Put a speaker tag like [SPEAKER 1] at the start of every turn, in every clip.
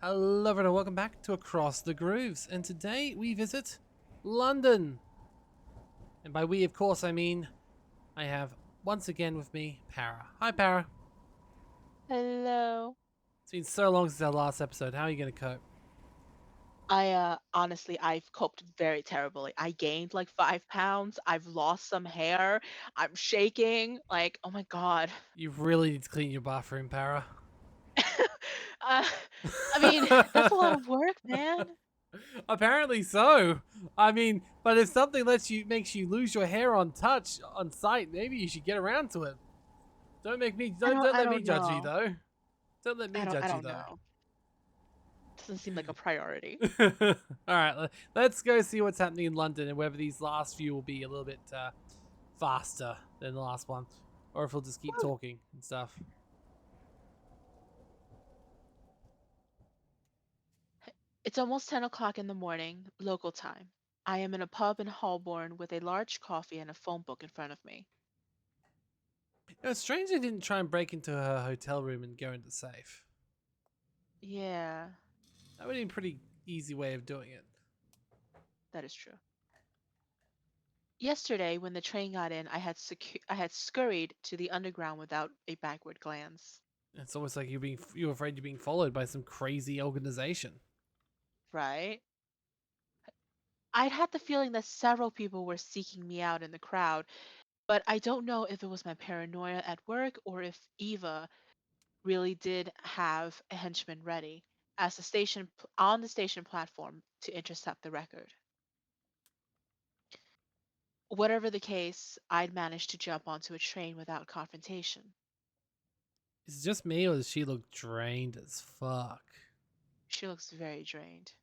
[SPEAKER 1] Hello everyone, welcome back to Across the Grooves, and today we visit London. And by we, of course, I mean I have once again with me Para. Hi Para.
[SPEAKER 2] Hello.
[SPEAKER 1] It's been so long since our last episode. How are you going to cope?
[SPEAKER 2] I honestly I've coped very terribly. I gained like 5 pounds. I've lost some hair. I'm shaking. Like, oh my God.
[SPEAKER 1] You really need to clean your bathroom, Para.
[SPEAKER 2] uh, I mean, that's a lot of work, man.
[SPEAKER 1] Apparently so. I mean, but if something makes you lose your hair on touch on sight, maybe you should get around to it. Don't make me
[SPEAKER 2] I don't
[SPEAKER 1] don't
[SPEAKER 2] I
[SPEAKER 1] let me
[SPEAKER 2] don't
[SPEAKER 1] judge you
[SPEAKER 2] know.
[SPEAKER 1] though. Don't let me
[SPEAKER 2] I
[SPEAKER 1] judge you
[SPEAKER 2] don't
[SPEAKER 1] though.
[SPEAKER 2] know. Doesn't seem like a priority.
[SPEAKER 1] All right, let's go see what's happening in London and whether these last few will be a little bit faster than the last one, or if we'll just keep
[SPEAKER 2] Whew.
[SPEAKER 1] talking and stuff.
[SPEAKER 2] It's almost 10 o'clock in the morning, local time. I am in a pub in Holborn with a large coffee and a phone book in front of me.
[SPEAKER 1] It's strange they didn't try and break into her hotel room and go into the safe.
[SPEAKER 2] Yeah,
[SPEAKER 1] That would be a pretty easy way of doing it.
[SPEAKER 2] that is true. Yesterday, when the train got in, I had scurried to the underground without a backward glance.
[SPEAKER 1] It's almost like you're afraid you're being followed by some crazy organization.
[SPEAKER 2] Right? I'd had the feeling that several people were seeking me out in the crowd, but I don't know if it was my paranoia at work or if Eva really did have a henchman ready as on the station platform to intercept the record. Whatever the case, I'd managed to jump onto a train without confrontation.
[SPEAKER 1] Is it just me, or does she look drained as fuck?
[SPEAKER 2] She looks very drained.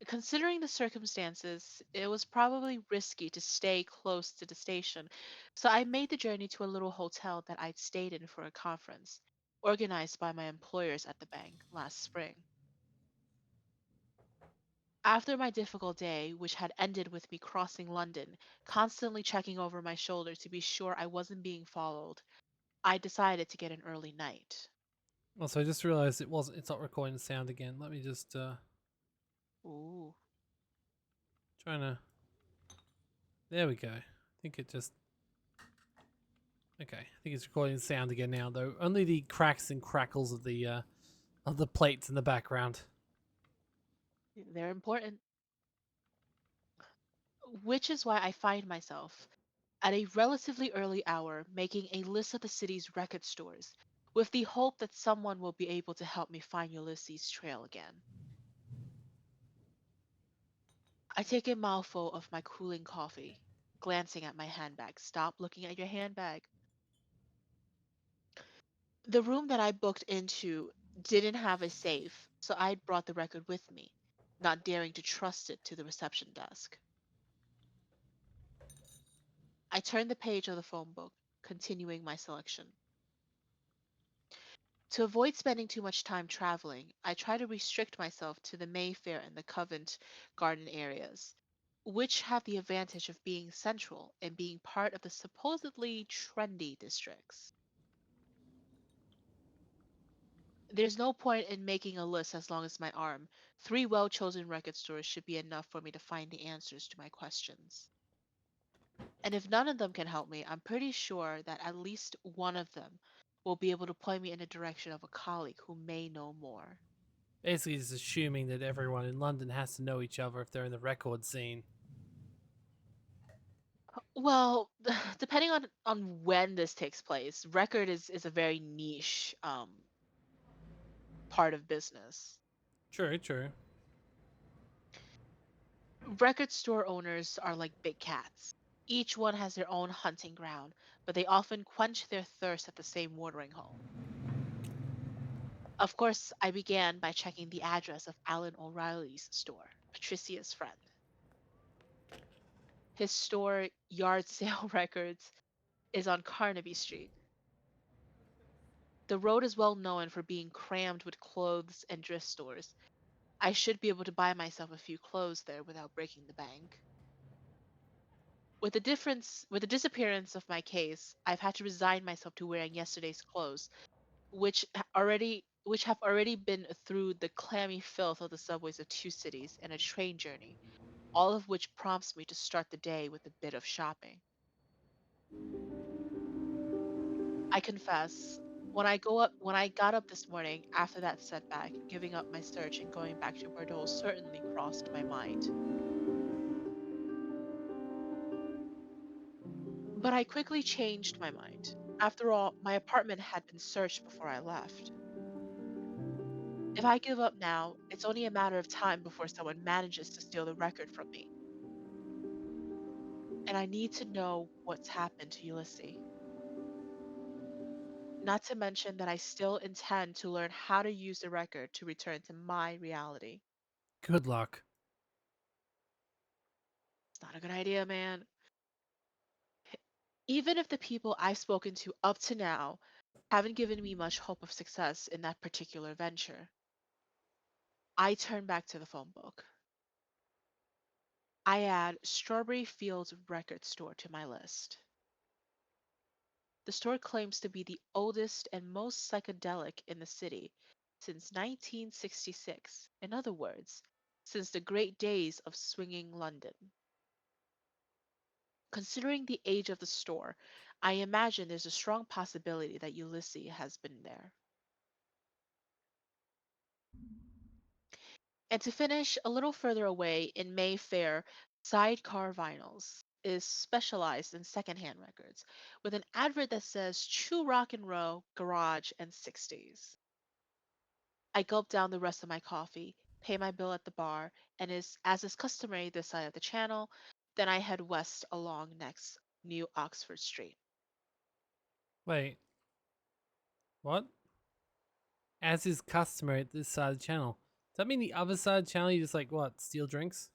[SPEAKER 2] Considering the circumstances, it was probably risky to stay close to the station, so I made the journey to a little hotel that I'd stayed in for a conference, organized by my employers at the bank last spring. After my difficult day, which had ended with me crossing London, constantly checking over my shoulder to be sure I wasn't being followed, I decided to get an early night.
[SPEAKER 1] Also, I just realized it's not recording the sound again. Let me just
[SPEAKER 2] Ooh.
[SPEAKER 1] trying to. There we go. I think it just. Okay, I think it's recording the sound again now, though. Only the cracks and crackles of the plates in the background.
[SPEAKER 2] They're important. Which is why I find myself at a relatively early hour making a list of the city's record stores with the hope that someone will be able to help me find Ulysses' trail again. I take a mouthful of my cooling coffee, glancing at my handbag. Stop looking at your handbag. The room that I booked into didn't have a safe, so I'd brought the record with me, not daring to trust it to the reception desk. I turned the page of the phone book, continuing my selection. To avoid spending too much time traveling, I try to restrict myself to the Mayfair and the Covent Garden areas, which have the advantage of being central and being part of the supposedly trendy districts. There's no point in making a list as long as my arm. Three well chosen record stores should be enough for me to find the answers to my questions. And if none of them can help me, I'm pretty sure that at least one of them will be able to point me in the direction of a colleague who may know more.
[SPEAKER 1] Basically, just assuming that everyone in London has to know each other if they're in the record scene.
[SPEAKER 2] Well, depending on when this takes place, record is a very niche part of business.
[SPEAKER 1] True, true.
[SPEAKER 2] Record store owners are like big cats. Each one has their own hunting ground, but they often quench their thirst at the same watering hole. Of course, I began by checking the address of Alan O'Reilly's store, Patricia's friend. His store, Yard Sale Records, is on Carnaby Street. The road is well known for being crammed with clothes and thrift stores. I should be able to buy myself a few clothes there without breaking the bank. With the disappearance of my case, I've had to resign myself to wearing yesterday's clothes, which have already been through the clammy filth of the subways of two cities and a train journey, all of which prompts me to start the day with a bit of shopping. I confess, when I got up this morning after that setback, giving up my search and going back to Bordeaux certainly crossed my mind. But I quickly changed my mind. After all, my apartment had been searched before I left. If I give up now, it's only a matter of time before someone manages to steal the record from me. And I need to know what's happened to Ulysses. Not to mention that I still intend to learn how to use the record to return to my reality.
[SPEAKER 1] Good luck.
[SPEAKER 2] It's not a good idea, man. Even if the people I've spoken to up to now haven't given me much hope of success in that particular venture, I turn back to the phone book. I add Strawberry Fields Record Store to my list. The store claims to be the oldest and most psychedelic in the city since 1966. In other words, since the great days of swinging London. Considering the age of the store, I imagine there's a strong possibility that Ulysses has been there. And to finish, a little further away in Mayfair, Sidecar Vinyls is specialized in secondhand records with an advert that says True Rock and Roll, Garage, and 60s. I gulp down the rest of my coffee, pay my bill at the bar, and as is customary this side of the channel, then I head west along next New Oxford Street.
[SPEAKER 1] Wait, what? As is customary at this side of the channel. Does that mean the other side of the channel you just like what? Steal drinks?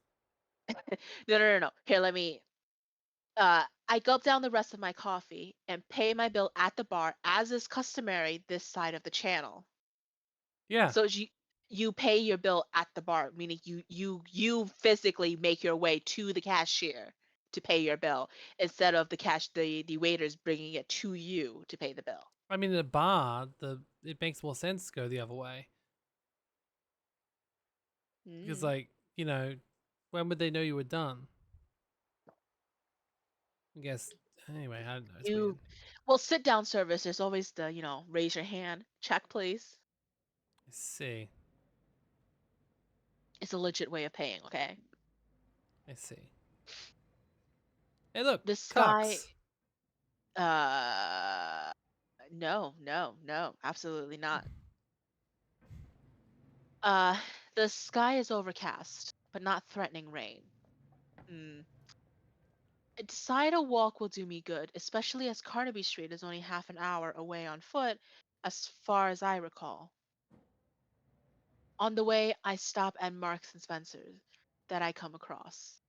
[SPEAKER 2] No. Here, let me. I gulp down the rest of my coffee and pay my bill at the bar, as is customary this side of the channel.
[SPEAKER 1] Yeah.
[SPEAKER 2] So you pay your bill at the bar, meaning you physically make your way to the cashier to pay your bill instead of the waiters bringing it to you to pay the bill.
[SPEAKER 1] I mean, in a bar, it makes more sense to go the other way because,
[SPEAKER 2] Mm.
[SPEAKER 1] like, when would they know you were done? I guess. Anyway, I don't know. It's weird.
[SPEAKER 2] You well, sit down service. There's always the raise your hand, check please.
[SPEAKER 1] I see.
[SPEAKER 2] It's a legit way of paying. Okay.
[SPEAKER 1] I see. Hey, look,
[SPEAKER 2] The sky.
[SPEAKER 1] cocks.
[SPEAKER 2] Uh, no, absolutely not. Uh, the sky is overcast, but not threatening rain. Hmm. I decide a walk will do me good, especially as Carnaby Street is only half an hour away on foot, as far as I recall. On the way, I stop at Marks and Spencer's that I come across.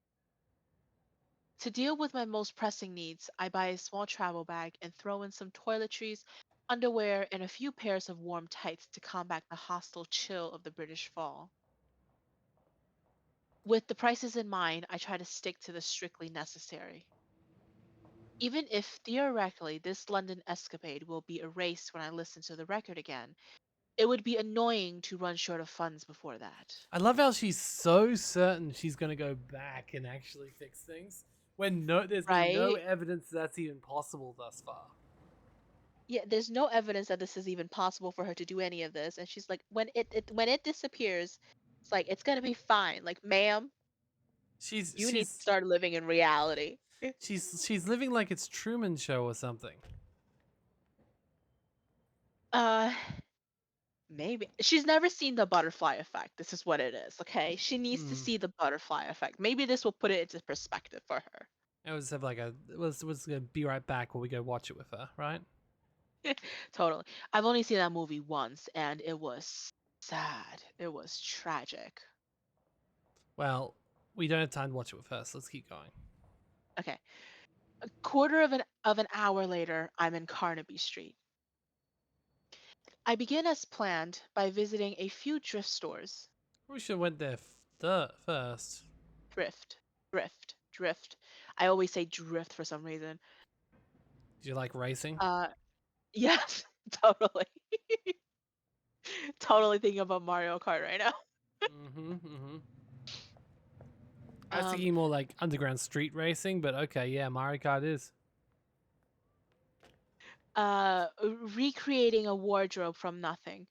[SPEAKER 2] To deal with my most pressing needs, I buy a small travel bag and throw in some toiletries, underwear, and a few pairs of warm tights to combat the hostile chill of the British fall. With the prices in mind, I try to stick to the strictly necessary. Even if theoretically this London escapade will be erased when I listen to the record again, it would be annoying to run short of funds before that.
[SPEAKER 1] I love how she's so certain she's gonna go back and actually fix things when there's been no
[SPEAKER 2] Right?
[SPEAKER 1] evidence that's even possible thus far.
[SPEAKER 2] Yeah, there's no evidence that this is even possible for her to do any of this. And she's like, when it disappears, it's like it's gonna be fine. Like, ma'am,
[SPEAKER 1] She's
[SPEAKER 2] you need to
[SPEAKER 1] she's
[SPEAKER 2] start living in reality.
[SPEAKER 1] she's living like it's Truman Show or something.
[SPEAKER 2] Uh Maybe. She's never seen the butterfly effect. This is what it is, okay? She needs to
[SPEAKER 1] Hmm.
[SPEAKER 2] see the butterfly effect. Maybe this will put it into perspective for her.
[SPEAKER 1] I was have like a was gonna be right back while we go watch it with her, right?
[SPEAKER 2] Totally. I've only seen that movie once and it was sad. It was tragic.
[SPEAKER 1] Well, we don't have time to watch it with her, so let's keep going.
[SPEAKER 2] Okay. A quarter of an hour later, I'm in Carnaby Street. I begin as planned by visiting a few thrift stores.
[SPEAKER 1] We should have went there first.
[SPEAKER 2] Thrift, drift. I always say drift for some reason.
[SPEAKER 1] Do you like racing?
[SPEAKER 2] Uh yes, totally. totally thinking about Mario Kart right now.
[SPEAKER 1] Mm-hmm. Mm-hmm. I was
[SPEAKER 2] Um,
[SPEAKER 1] thinking more like underground street racing, but okay, yeah, Mario Kart is.
[SPEAKER 2] Recreating a wardrobe from nothing,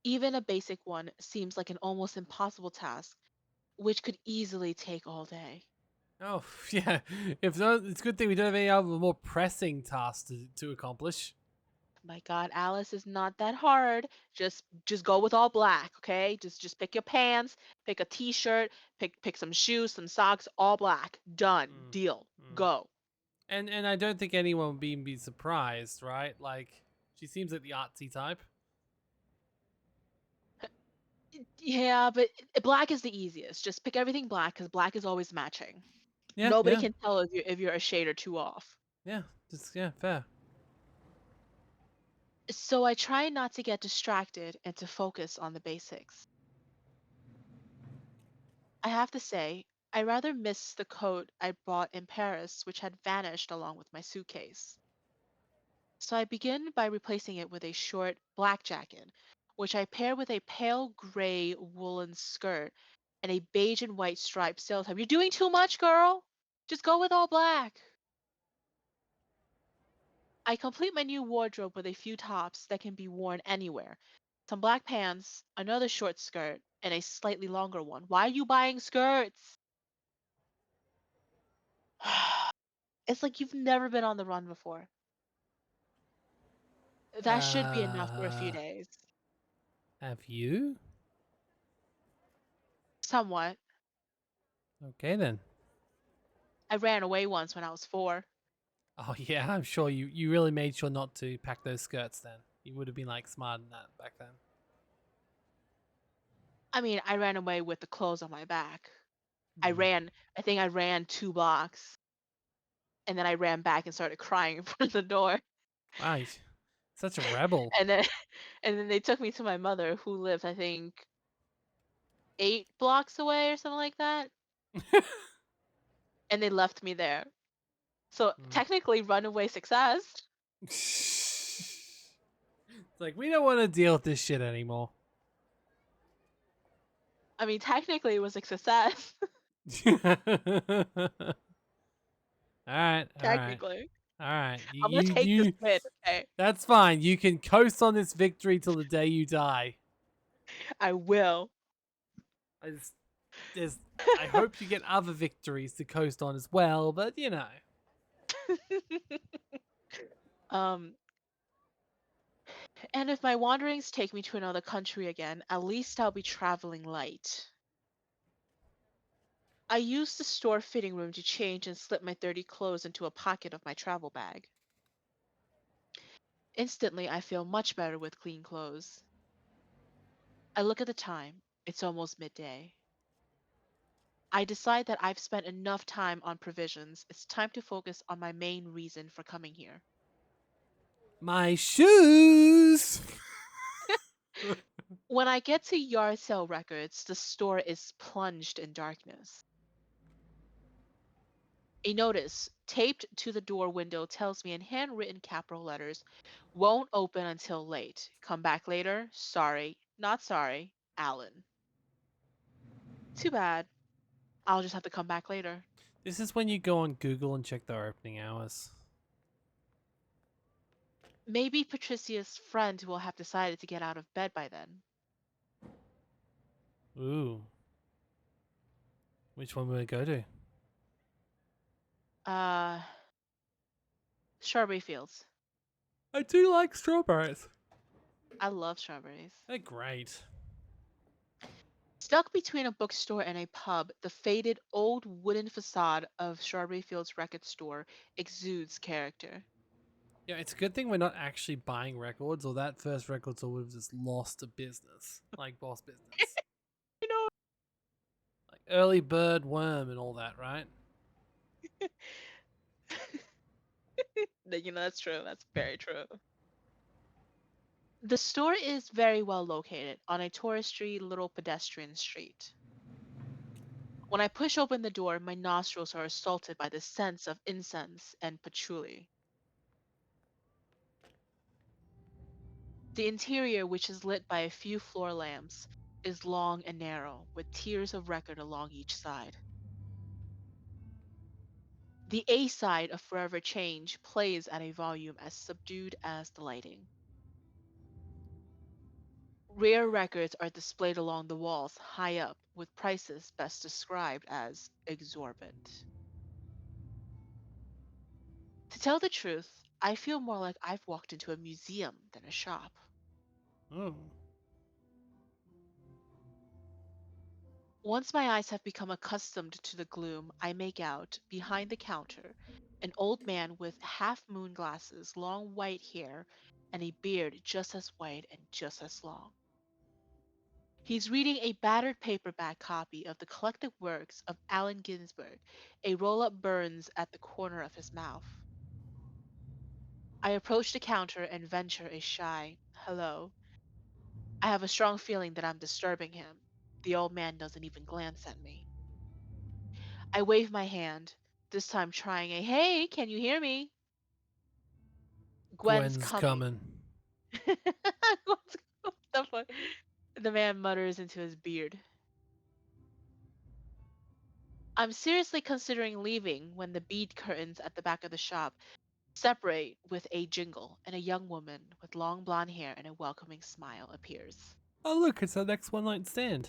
[SPEAKER 2] even a basic one, seems like an almost impossible task, which could easily take all day.
[SPEAKER 1] Oh, yeah. If no, it's a good thing we don't have any other more pressing tasks to accomplish.
[SPEAKER 2] My God, Alice is not that hard. Just go with all black, okay? Just pick your pants, pick a t-shirt, pick some shoes, some socks, all black. Done.
[SPEAKER 1] Mm,
[SPEAKER 2] Deal.
[SPEAKER 1] mm.
[SPEAKER 2] Go.
[SPEAKER 1] And I don't think anyone would be surprised, right? Like she seems like the artsy type.
[SPEAKER 2] Yeah, but black is the easiest. Just pick everything black because black is always matching.
[SPEAKER 1] Yeah,
[SPEAKER 2] Nobody
[SPEAKER 1] yeah,
[SPEAKER 2] can tell if you're a shade or two off.
[SPEAKER 1] yeah. Just yeah, fair.
[SPEAKER 2] So I try not to get distracted and to focus on the basics. I have to say, I rather miss the coat I bought in Paris, which had vanished along with my suitcase. So I begin by replacing it with a short black jacket, which I pair with a pale gray woolen skirt and a beige and white striped sail top. You're doing too much, girl. Just go with all black. I complete my new wardrobe with a few tops that can be worn anywhere. Some black pants, another short skirt, and a slightly longer one. Why are you buying skirts? It's like you've never been on the run before. That should be enough for a few
[SPEAKER 1] Uh,
[SPEAKER 2] days.
[SPEAKER 1] have you?
[SPEAKER 2] Somewhat.
[SPEAKER 1] Okay then.
[SPEAKER 2] I ran away once when I was 4.
[SPEAKER 1] Oh yeah, I'm sure you really made sure not to pack those skirts then. You would have been like smart in that back then.
[SPEAKER 2] I mean, I ran away with the clothes on my back.
[SPEAKER 1] Mm.
[SPEAKER 2] I think I ran 2 blocks and then I ran back and started crying in front of the door.
[SPEAKER 1] Wow, such a rebel.
[SPEAKER 2] And then and then they took me to my mother who lived I think 8 blocks away or something like that, and they left me there. So
[SPEAKER 1] Mm.
[SPEAKER 2] technically runaway success.
[SPEAKER 1] It's like we don't want to deal with this shit anymore.
[SPEAKER 2] I mean, technically it was a success.
[SPEAKER 1] All right, all right,
[SPEAKER 2] Technically.
[SPEAKER 1] all right.
[SPEAKER 2] I'm gonna take this win, okay?
[SPEAKER 1] That's fine. You can coast on this victory till the day you die.
[SPEAKER 2] I will.
[SPEAKER 1] I just, there's, I hope you get other victories to coast on as well, but you know.
[SPEAKER 2] Um, and if my wanderings take me to another country again, at least I'll be traveling light. I use the store fitting room to change and slip my dirty clothes into a pocket of my travel bag. Instantly, I feel much better with clean clothes. I look at the time. It's almost midday. I decide that I've spent enough time on provisions. It's time to focus on my main reason for coming here.
[SPEAKER 1] My shoes!
[SPEAKER 2] When I get to yard sale records, the store is plunged in darkness. A notice taped to the door window tells me in handwritten capital letters, won't open until late. Come back later. Sorry. Not sorry. Alan. Too bad. I'll just have to come back later.
[SPEAKER 1] This is when you go on Google and check their opening hours.
[SPEAKER 2] Maybe Patricia's friend will have decided to get out of bed by then.
[SPEAKER 1] Ooh. Which one will we go to?
[SPEAKER 2] Uh, Strawberry Fields.
[SPEAKER 1] I do like strawberries.
[SPEAKER 2] I love strawberries.
[SPEAKER 1] They're great.
[SPEAKER 2] Stuck between a bookstore and a pub, the faded old wooden facade of Strawberry Fields record store exudes character.
[SPEAKER 1] Yeah, it's a good thing we're not actually buying records, or that first record store would have just lost a business. Like boss business.
[SPEAKER 2] You know,
[SPEAKER 1] Like early bird worm and all that, right?
[SPEAKER 2] that's true. That's very true. The store is very well located on a touristy little pedestrian street. When I push open the door, my nostrils are assaulted by the scents of incense and patchouli. The interior, which is lit by a few floor lamps, is long and narrow, with tiers of record along each side. The A side of Forever Change plays at a volume as subdued as the lighting. Rare records are displayed along the walls high up, with prices best described as exorbitant. To tell the truth, I feel more like I've walked into a museum than a shop.
[SPEAKER 1] Oh.
[SPEAKER 2] Once my eyes have become accustomed to the gloom, I make out, behind the counter, an old man with half moon glasses, long white hair, and a beard just as white and just as long. He's reading a battered paperback copy of the collected works of Allen Ginsberg. A roll up burns at the corner of his mouth. I approach the counter and venture a shy hello. I have a strong feeling that I'm disturbing him. The old man doesn't even glance at me. I wave my hand, this time trying a hey, can you hear me? Gwen's
[SPEAKER 1] Gwen's
[SPEAKER 2] coming.
[SPEAKER 1] coming.
[SPEAKER 2] What the fuck? The man mutters into his beard. I'm seriously considering leaving when the bead curtains at the back of the shop separate with a jingle, and a young woman with long blonde hair and a welcoming smile appears.
[SPEAKER 1] Oh, look, it's our next one night stand.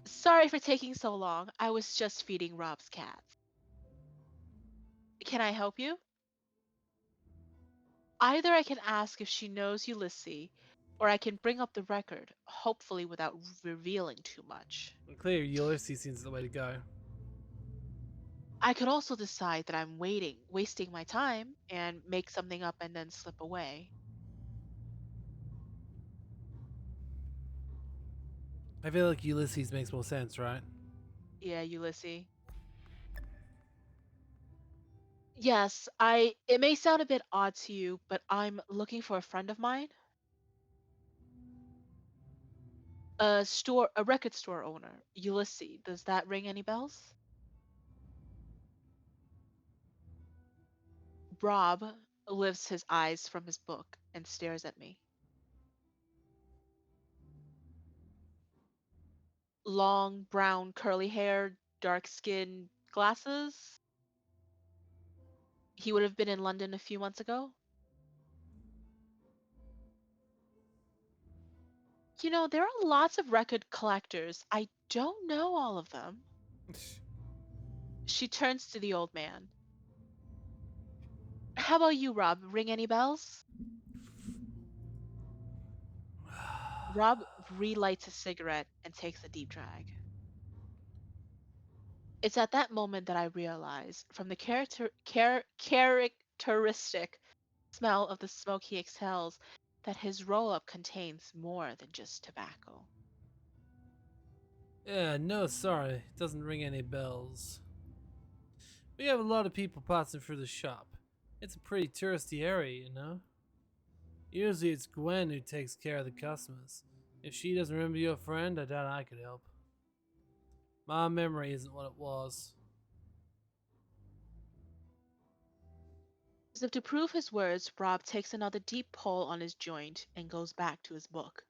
[SPEAKER 2] Sorry for taking so long. I was just feeding Rob's cats. Can I help you? Either I can ask if she knows Ulysses, or I can bring up the record, hopefully without revealing too much.
[SPEAKER 1] Clear, Ulysses seems the way to go.
[SPEAKER 2] I could also decide that I'm wasting my time, and make something up and then slip away.
[SPEAKER 1] I feel like Ulysses makes more sense, right?
[SPEAKER 2] Yeah, Ulysses. Yes, it may sound a bit odd to you, but I'm looking for a friend of mine, a record store owner, Ulysses. Does that ring any bells? Rob lifts his eyes from his book and stares at me. Long, brown, curly hair, dark skin, glasses. He would have been in London a few months ago. You know, there are lots of record collectors. I don't know all of them. She turns to the old man. How about you, Rob? Ring any bells? Rob relights a cigarette and takes a deep drag. It's at that moment that I realize, from the characteristic smell of the smoke he exhales, that his roll up contains more than just tobacco.
[SPEAKER 1] Yeah, no, sorry. It doesn't ring any bells. We have a lot of people passing through the shop. It's a pretty touristy area, you know? Usually it's Gwen who takes care of the customers. If she doesn't remember your friend, I doubt I could help. My memory isn't what it was.
[SPEAKER 2] As if to prove his words, Rob takes another deep pull on his joint and goes back to his book.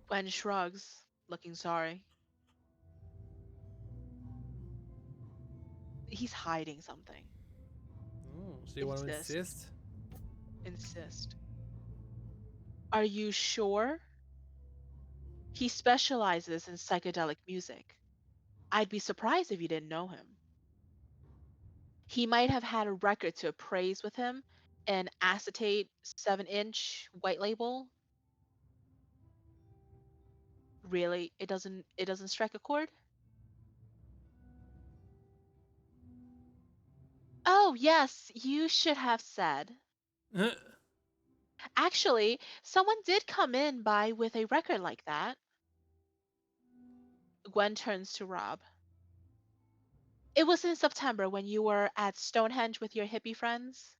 [SPEAKER 2] Gwen shrugs, looking sorry. He's hiding something.
[SPEAKER 1] Oh, so you want to
[SPEAKER 2] Insist.
[SPEAKER 1] insist?
[SPEAKER 2] Insist. Are you sure? He specializes in psychedelic music. I'd be surprised if you didn't know him. He might have had a record to appraise with him, an acetate 7-inch white label. Really? It doesn't strike a chord? Oh, yes, you should have said. Actually, someone did come in by with a record like that. Gwen turns to Rob. It was in September when you were at Stonehenge with your hippie friends.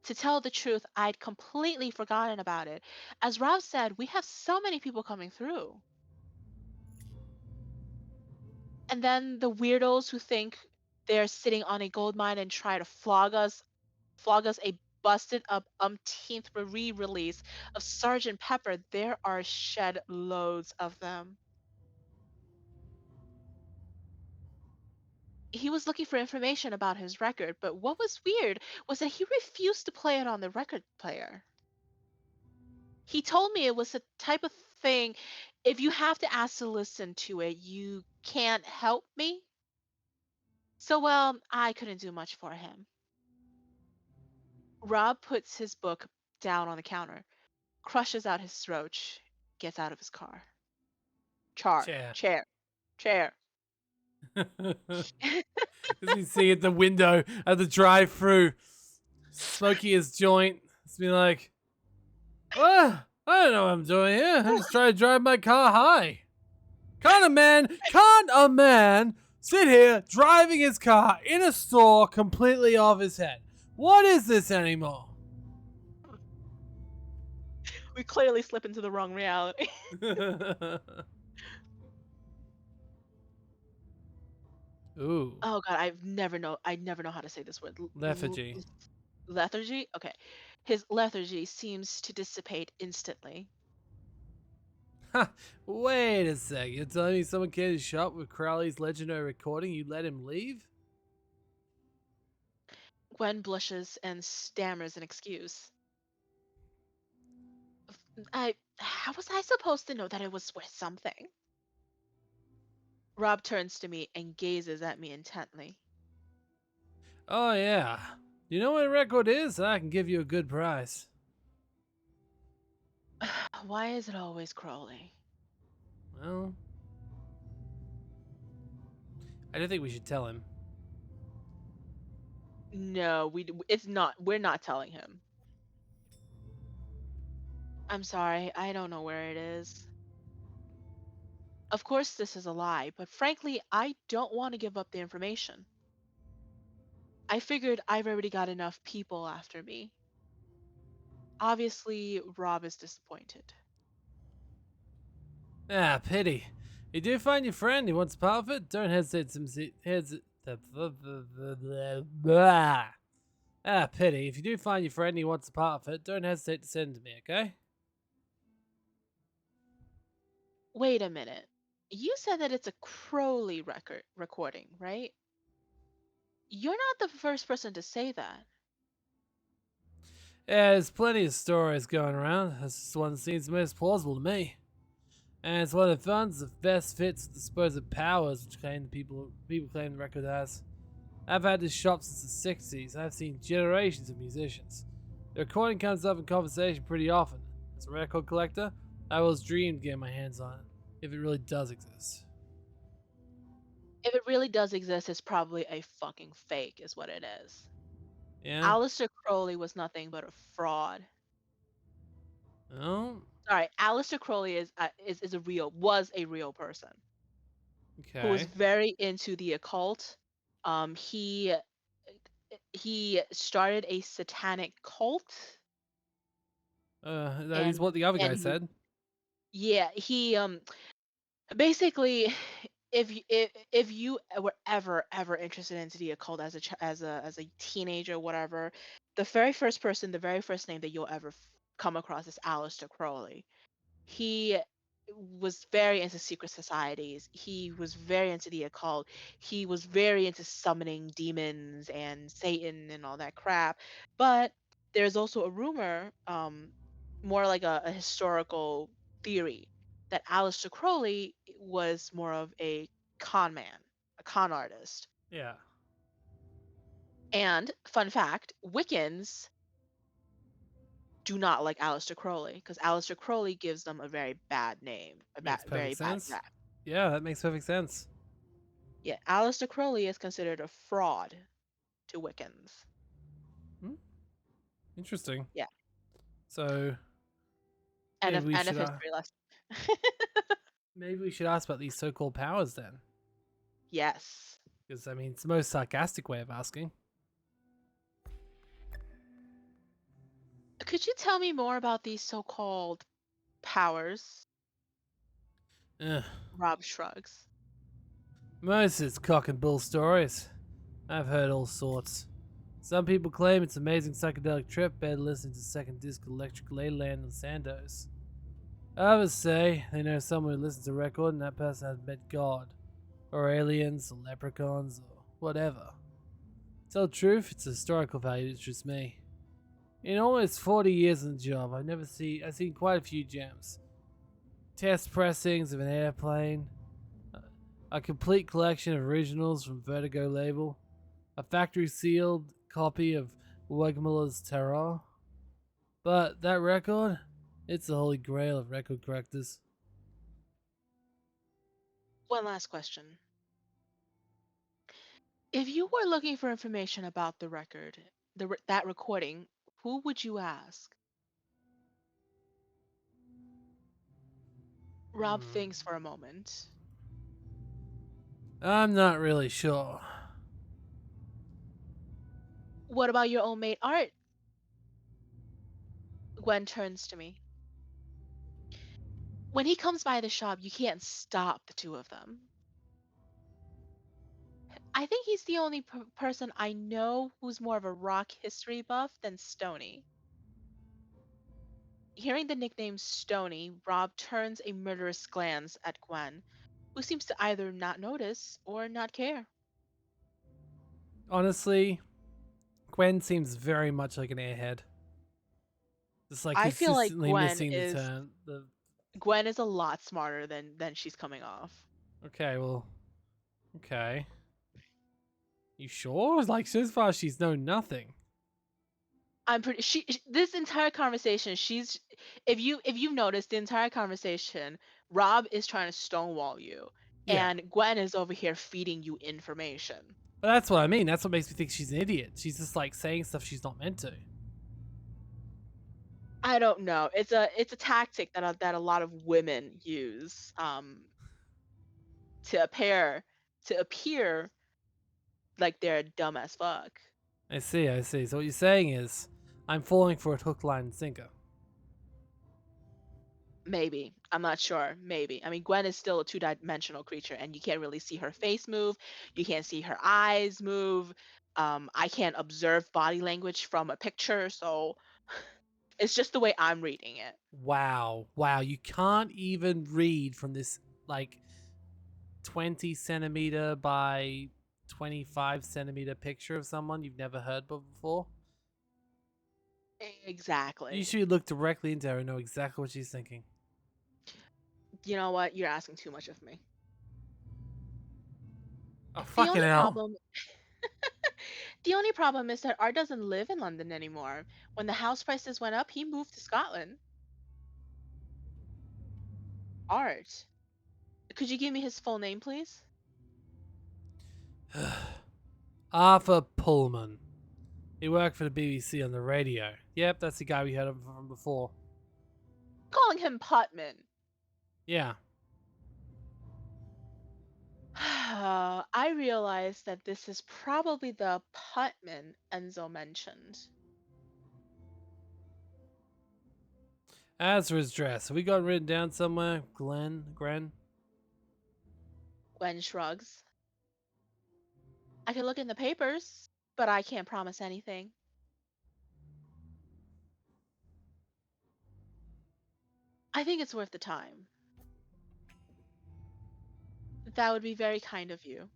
[SPEAKER 2] To tell the truth, I'd completely forgotten about it. As Rob said, we have so many people coming through. And then the weirdos who think They're sitting on a gold mine and try to flog us a busted up umpteenth re-release of Sergeant Pepper. There are shed loads of them. He was looking for information about his record, but what was weird was that he refused to play it on the record player. He told me it was a type of thing, if you have to ask to listen to it, you can't help me. So, well, I couldn't do much for him. Rob puts his book down on the counter, crushes out his throat, gets out of his car.
[SPEAKER 1] Chair.
[SPEAKER 2] Chair.
[SPEAKER 1] As you see at the window at the drive-through, smoking his joint. It's been like, well, I don't know what I'm doing here. I'm just trying to drive my car high. Can't a man sit here driving his car in a store completely off his head? What is this anymore?
[SPEAKER 2] We clearly slip into the wrong reality.
[SPEAKER 1] Ooh,
[SPEAKER 2] Oh god, I never know how to say this word.
[SPEAKER 1] lethargy.
[SPEAKER 2] Lethargy? Okay. His lethargy seems to dissipate instantly.
[SPEAKER 1] Ha! Wait a sec. You're telling me someone came to the shop with Crowley's legendary recording? You let him leave?
[SPEAKER 2] Gwen blushes and stammers an excuse. How was I supposed to know that it was worth something? Rob turns to me and gazes at me intently.
[SPEAKER 1] Oh yeah. You know what a record is? I can give you a good price.
[SPEAKER 2] Why is it always Crowley?
[SPEAKER 1] Well, I don't think we should tell him.
[SPEAKER 2] No, it's not. We're not telling him. I'm sorry, I don't know where it is. Of course, this is a lie, but frankly, I don't want to give up the information. I figured I've already got enough people after me. Obviously, Rob is disappointed.
[SPEAKER 1] Ah, pity. You do find your friend who wants part of it? Don't hesitate to Ah, pity. If you do find your friend who wants a part of it, don't hesitate to send it to me, okay?
[SPEAKER 2] Wait a minute. You said that it's a Crowley record recording, right? You're not the first person to say that.
[SPEAKER 1] Yeah, there's plenty of stories going around. This one seems most plausible to me. And it's one of the funds that best fits the supposed powers which people claim the record has. I've had this shop since the 60s. I've seen generations of musicians. The recording comes up in conversation pretty often. As a record collector, I always dreamed of getting my hands on it, if it really does exist.
[SPEAKER 2] If it really does exist, it's probably a fucking fake, is what it is.
[SPEAKER 1] Yeah?
[SPEAKER 2] Aleister Crowley was nothing but a fraud.
[SPEAKER 1] Oh?
[SPEAKER 2] Sorry, Aleister Crowley is a real was a real person who was
[SPEAKER 1] Okay.
[SPEAKER 2] very into the occult. He started a satanic cult,
[SPEAKER 1] That is
[SPEAKER 2] and
[SPEAKER 1] what the other
[SPEAKER 2] and
[SPEAKER 1] guy
[SPEAKER 2] he
[SPEAKER 1] said.
[SPEAKER 2] yeah he basically, if you were ever interested into the occult as a teenager, whatever, the very first name that you'll ever come across is Aleister Crowley. He was very into secret societies. He was very into the occult. He was very into summoning demons and Satan and all that crap. But there's also a rumor, more like a historical theory, that Aleister Crowley was more of a con man, a con artist.
[SPEAKER 1] Yeah.
[SPEAKER 2] And fun fact, Wiccans do not like Aleister Crowley because Aleister Crowley gives them a very bad name,
[SPEAKER 1] Makes perfect
[SPEAKER 2] very bad
[SPEAKER 1] sense.
[SPEAKER 2] rap.
[SPEAKER 1] Yeah, that makes perfect sense.
[SPEAKER 2] Yeah, Aleister Crowley is considered a fraud to Wiccans.
[SPEAKER 1] Hmm? Interesting.
[SPEAKER 2] Yeah,
[SPEAKER 1] So
[SPEAKER 2] end
[SPEAKER 1] maybe
[SPEAKER 2] of
[SPEAKER 1] we
[SPEAKER 2] end of
[SPEAKER 1] should
[SPEAKER 2] history lesson.
[SPEAKER 1] maybe we should ask about these so-called powers then,
[SPEAKER 2] Yes.
[SPEAKER 1] because I mean it's the most sarcastic way of asking.
[SPEAKER 2] Could you tell me more about these so-called powers?
[SPEAKER 1] Ugh.
[SPEAKER 2] Rob shrugs.
[SPEAKER 1] Most is cock and bull stories. I've heard all sorts. Some people claim it's an amazing psychedelic trip, better listening to second disc electric Leyland and Sandoz. Others say they know someone who listens to a record and that person has met God, or aliens, or leprechauns, or whatever. To tell the truth, it's a historical value, it's just me. In almost 40 years on the job, I've seen quite a few gems. Test pressings of an airplane, a complete collection of originals from Vertigo label, a factory sealed copy of Wegmüller's Terror. But that record, it's the holy grail of record collectors.
[SPEAKER 2] One last question. If you were looking for information about the record, that recording, who would you ask? Rob
[SPEAKER 1] Hmm.
[SPEAKER 2] thinks for a moment.
[SPEAKER 1] I'm not really sure.
[SPEAKER 2] What about your old mate Art? Gwen turns to me. When he comes by the shop, you can't stop the two of them. I think he's the only person I know who's more of a rock history buff than Stony. Hearing the nickname Stony, Rob turns a murderous glance at Gwen, who seems to either not notice or not care.
[SPEAKER 1] Honestly, Gwen seems very much like an airhead. Just like
[SPEAKER 2] I feel like
[SPEAKER 1] consistently missing the turn.
[SPEAKER 2] Gwen is a lot smarter than she's coming off.
[SPEAKER 1] Okay, well, okay. You sure? Like so far, she's known nothing.
[SPEAKER 2] I'm pretty this entire conversation, she's if you notice the entire conversation, Rob is trying to stonewall you
[SPEAKER 1] Yeah,
[SPEAKER 2] and Gwen is over here feeding you information.
[SPEAKER 1] but that's what I mean. That's what makes me think she's an idiot. She's just like saying stuff she's not meant to.
[SPEAKER 2] I don't know. It's a tactic that a lot of women use to appear like they're dumb as fuck.
[SPEAKER 1] I see, I see. So what you're saying is, I'm falling for it hook, line, and sinker.
[SPEAKER 2] Maybe. I'm not sure. Maybe. I mean, Gwen is still a two-dimensional creature, and you can't really see her face move. You can't see her eyes move. I can't observe body language from a picture, so it's just the way I'm reading it.
[SPEAKER 1] Wow, wow. You can't even read from this like 20 centimeter by 25 centimeter picture of someone you've never heard before. You
[SPEAKER 2] Exactly.
[SPEAKER 1] should look directly into her and know exactly what she's thinking.
[SPEAKER 2] You know what? You're asking too much of me.
[SPEAKER 1] Oh,
[SPEAKER 2] The
[SPEAKER 1] fucking
[SPEAKER 2] only
[SPEAKER 1] hell.
[SPEAKER 2] problem the only problem is that Art doesn't live in London anymore. When the house prices went up, he moved to Scotland. Art. Could you give me his full name, please?
[SPEAKER 1] Arthur Pullman. He worked for the BBC on the radio. Yep, that's the guy we heard of from before.
[SPEAKER 2] Calling him Putman.
[SPEAKER 1] Yeah.
[SPEAKER 2] I realize that this is probably the Putman Enzo mentioned.
[SPEAKER 1] As for his dress, have we got it written down somewhere? Gren?
[SPEAKER 2] Gwen shrugs. I could look in the papers, but I can't promise anything. I think it's worth the time. That would be very kind of you.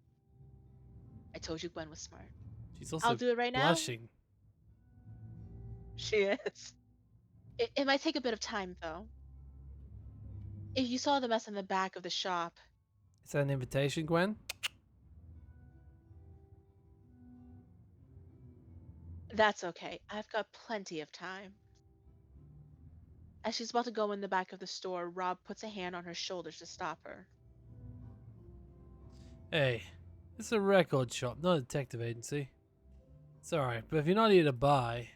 [SPEAKER 2] I told you Gwen was smart.
[SPEAKER 1] She's
[SPEAKER 2] I'll
[SPEAKER 1] also
[SPEAKER 2] do it right now.
[SPEAKER 1] blushing.
[SPEAKER 2] She is. It might take a bit of time, though. If you saw the mess in the back of the shop,
[SPEAKER 1] Is that an invitation, Gwen?
[SPEAKER 2] that's okay. I've got plenty of time. As she's about to go in the back of the store, Rob puts a hand on her shoulders to stop her.
[SPEAKER 1] Hey, it's a record shop, not a detective agency. It's alright, but if you're not here to buy.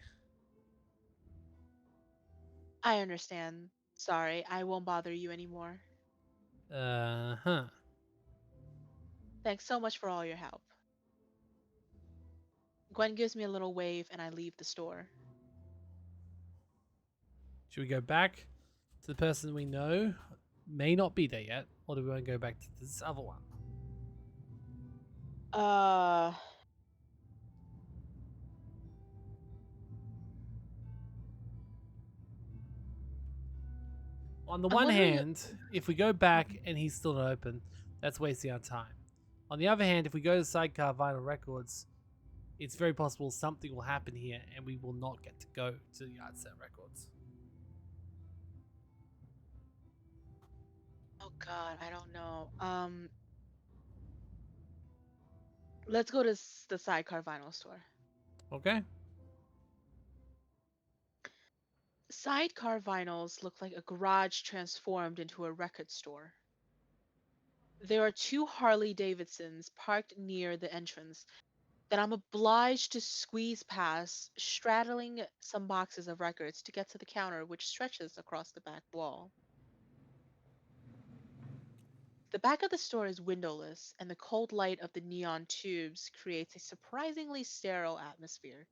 [SPEAKER 2] I understand. Sorry, I won't bother you anymore.
[SPEAKER 1] Huh.
[SPEAKER 2] Thanks so much for all your help. Gwen gives me a little wave and I leave the store.
[SPEAKER 1] Should we go back to the person we know? May not be there yet, or do we want to go back to this other one?
[SPEAKER 2] Uh,
[SPEAKER 1] On the
[SPEAKER 2] I'm
[SPEAKER 1] one
[SPEAKER 2] wondering.
[SPEAKER 1] hand, if we go back
[SPEAKER 2] Mhm.
[SPEAKER 1] and he's still not open, that's wasting our time. On the other hand, if we go to Sidecar Vinyl Records, it's very possible something will happen here and we will not get to go to Yard Set Records.
[SPEAKER 2] Oh God, I don't know. Let's go to the Sidecar Vinyl store.
[SPEAKER 1] Okay?
[SPEAKER 2] Sidecar vinyls look like a garage transformed into a record store. There are two Harley Davidsons parked near the entrance that I'm obliged to squeeze past, straddling some boxes of records to get to the counter, which stretches across the back wall. The back of the store is windowless, and the cold light of the neon tubes creates a surprisingly sterile atmosphere.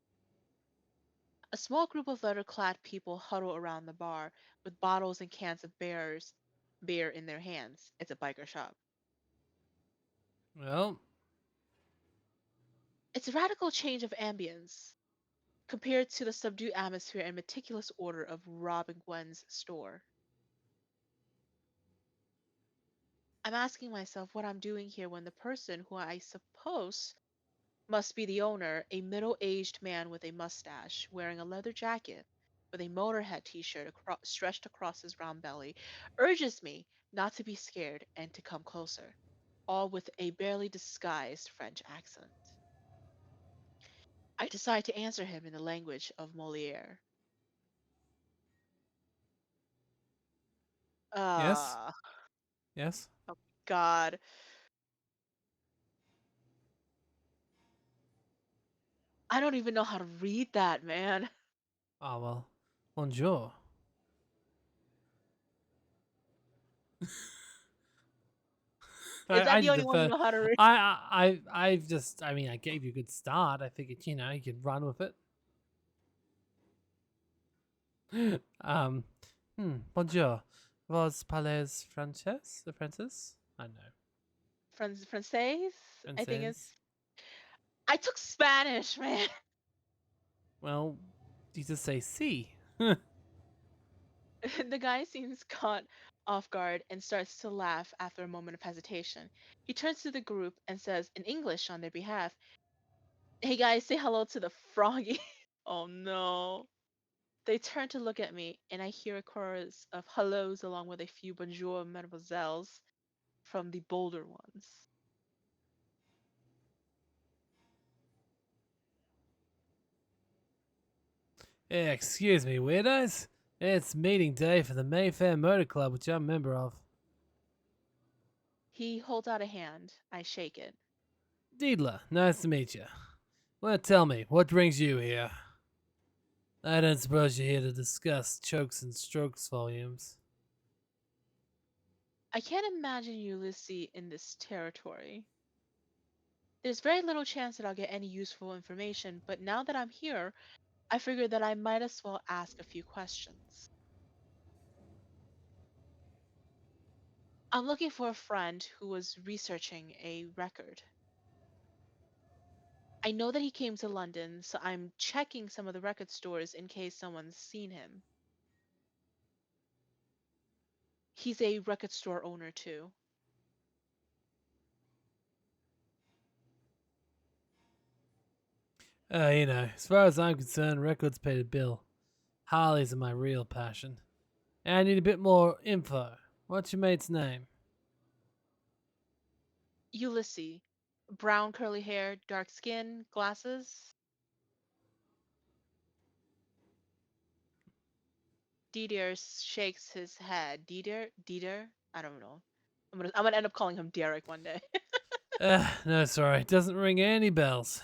[SPEAKER 2] A small group of leather clad people huddle around the bar with bottles and cans of beer in their hands. It's a biker shop.
[SPEAKER 1] Well,
[SPEAKER 2] It's a radical change of ambience compared to the subdued atmosphere and meticulous order of Rob and Gwen's store. I'm asking myself what I'm doing here when the person who I suppose must be the owner, a middle aged man with a mustache, wearing a leather jacket with a Motorhead t shirt stretched across his round belly, urges me not to be scared and to come closer, all with a barely disguised French accent. I decide to answer him in the language of Moliere.
[SPEAKER 1] yes,
[SPEAKER 2] Ah,
[SPEAKER 1] yes.
[SPEAKER 2] God. I don't even know how to read that, man.
[SPEAKER 1] Ah, well, bonjour.
[SPEAKER 2] Is that
[SPEAKER 1] I
[SPEAKER 2] the
[SPEAKER 1] did
[SPEAKER 2] only
[SPEAKER 1] the
[SPEAKER 2] one you
[SPEAKER 1] first.
[SPEAKER 2] know how to read?
[SPEAKER 1] I've just. I mean, I gave you a good start. I figured, you could run with it. um, bonjour. Vos parlez français? The Francis? I know.
[SPEAKER 2] Francais? I think
[SPEAKER 1] Français.
[SPEAKER 2] it's. I took Spanish, man.
[SPEAKER 1] Well, you just say si.
[SPEAKER 2] The guy seems caught off guard and starts to laugh after a moment of hesitation. He turns to the group and says in English on their behalf, "Hey guys, say hello to the froggy." Oh no. They turn to look at me, and I hear a chorus of hellos along with a few bonjour mademoiselles from the bolder ones.
[SPEAKER 1] Excuse me, weirdos. It's meeting day for the Mayfair Motor Club, which I'm a member of.
[SPEAKER 2] He holds out a hand. I shake it.
[SPEAKER 1] Deedler, nice to meet you. Well, tell me, what brings you here? I don't suppose you're here to discuss Chokes and Strokes volumes.
[SPEAKER 2] I can't imagine Ulysses in this territory. There's very little chance that I'll get any useful information, but now that I'm here, I figured that I might as well ask a few questions. I'm looking for a friend who was researching a record. I know that he came to London, so I'm checking some of the record stores in case someone's seen him. He's a record store owner too.
[SPEAKER 1] As far as I'm concerned, records pay the bill. Harleys are my real passion. And I need a bit more info. What's your mate's name?
[SPEAKER 2] Ulysses, brown curly hair, dark skin, glasses. Didier shakes his head. Didier? I don't know. I'm gonna end up calling him Derek one day.
[SPEAKER 1] No, sorry, doesn't ring any bells.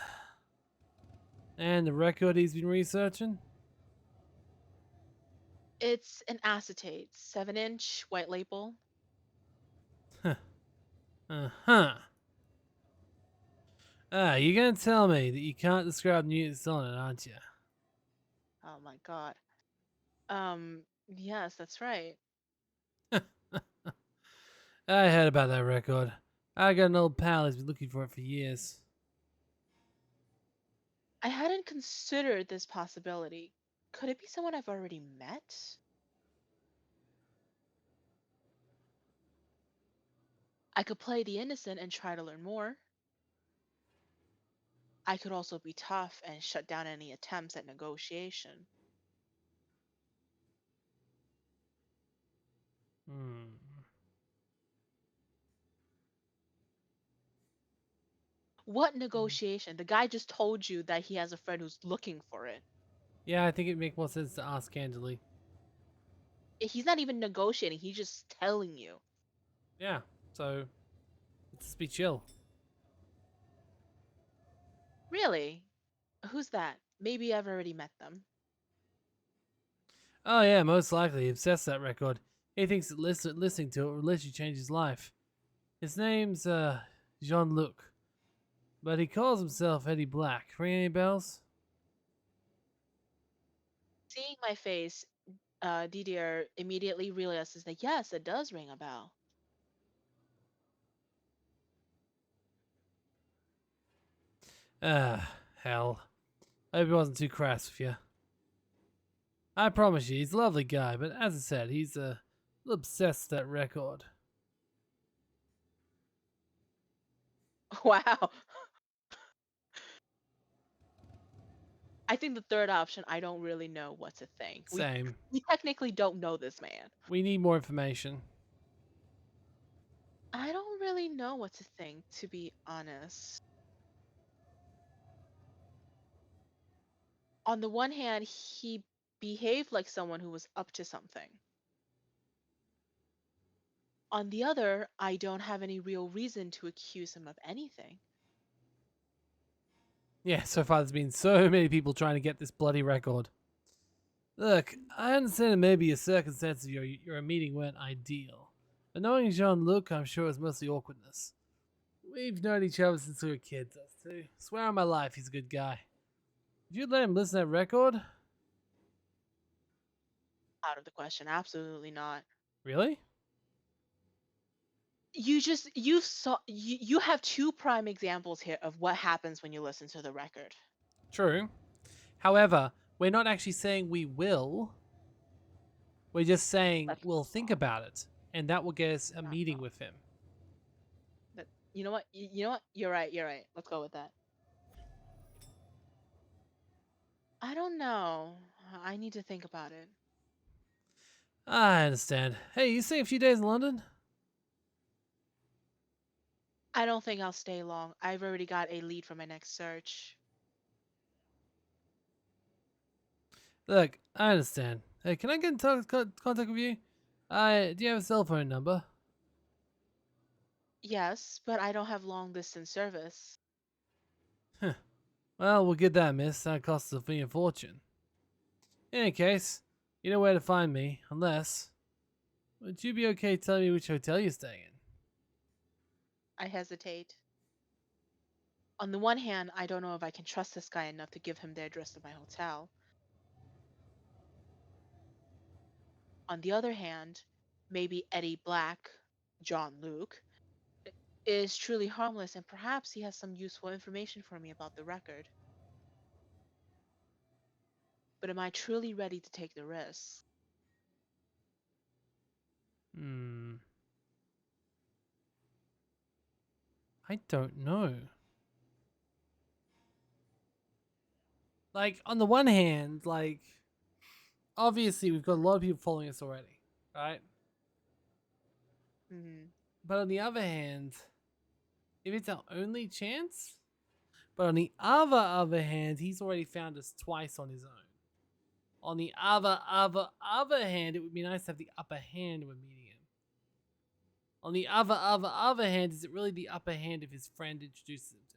[SPEAKER 1] And the record he's been researching?
[SPEAKER 2] It's an acetate, 7-inch, white label.
[SPEAKER 1] Uh-huh. You're gonna tell me that you can't describe Newton's on it, aren't you?
[SPEAKER 2] Oh my god. Yes, that's right.
[SPEAKER 1] I heard about that record. I got an old pal who's been looking for it for years.
[SPEAKER 2] I hadn't considered this possibility. Could it be someone I've already met? I could play the innocent and try to learn more. I could also be tough and shut down any attempts at negotiation.
[SPEAKER 1] Hmm.
[SPEAKER 2] What negotiation? The guy just told you that he has a friend who's looking for it.
[SPEAKER 1] Yeah, I think it'd make more sense to ask candidly.
[SPEAKER 2] He's not even negotiating, he's just telling you.
[SPEAKER 1] Yeah, so let's just be chill.
[SPEAKER 2] Really? Who's that? Maybe I've already met them.
[SPEAKER 1] Oh yeah, most likely obsessed that record. He thinks that listening to it will literally change his life. His name's Jean-Luc, but he calls himself Eddie Black. Ring any bells?
[SPEAKER 2] Seeing my face, Didier immediately realizes that yes, it does ring a bell.
[SPEAKER 1] Ah, hell. I hope he wasn't too crass with you. I promise you, he's a lovely guy, but as I said, he's a little obsessed with that record.
[SPEAKER 2] Wow. I think the third option, I don't really know what to think. We
[SPEAKER 1] Same.
[SPEAKER 2] we technically don't know this man.
[SPEAKER 1] We need more information.
[SPEAKER 2] I don't really know what to think, to be honest. On the one hand, he behaved like someone who was up to something. On the other, I don't have any real reason to accuse him of anything.
[SPEAKER 1] Yeah, so far there's been so many people trying to get this bloody record. Look, I understand that maybe your circumstances of your meeting weren't ideal. But knowing Jean-Luc, I'm sure it's mostly awkwardness. We've known each other since we were kids, us two. Swear on my life, he's a good guy. If you'd let him listen to that record?
[SPEAKER 2] Out of the question, absolutely not.
[SPEAKER 1] Really?
[SPEAKER 2] You have two prime examples here of what happens when you listen to the record.
[SPEAKER 1] True. However, we're not actually saying we will. We're just saying
[SPEAKER 2] That's
[SPEAKER 1] we'll think
[SPEAKER 2] wrong.
[SPEAKER 1] about it. And that will get us a
[SPEAKER 2] Not
[SPEAKER 1] meeting
[SPEAKER 2] wrong.
[SPEAKER 1] with him.
[SPEAKER 2] But you know what? You know what? You're right. You're right. Let's go with that. I don't know. I need to think about it.
[SPEAKER 1] I understand. Hey, you staying a few days in London?
[SPEAKER 2] I don't think I'll stay long. I've already got a lead for my next search.
[SPEAKER 1] Look, I understand. Hey, can I get in contact with you? Do you have a cell phone number?
[SPEAKER 2] Yes, but I don't have long distance service.
[SPEAKER 1] Huh. Well, we'll get that, miss. That costs a fee and fortune. In any case, you know where to find me, unless... Would you be okay telling me which hotel you're staying in?
[SPEAKER 2] I hesitate. On the one hand, I don't know if I can trust this guy enough to give him the address of my hotel. On the other hand, maybe Eddie Black, John Luke, is truly harmless and perhaps he has some useful information for me about the record. But am I truly ready to take the risk?
[SPEAKER 1] Hmm. I don't know. Like, on the one hand, like, obviously we've got a lot of people following us already, right?
[SPEAKER 2] Hmm.
[SPEAKER 1] But on the other hand, if it's our only chance, but on the other hand, he's already found us twice on his own. On the other hand, it would be nice to have the upper hand when meeting him. On the other hand, is it really the upper hand if his friend introduces him to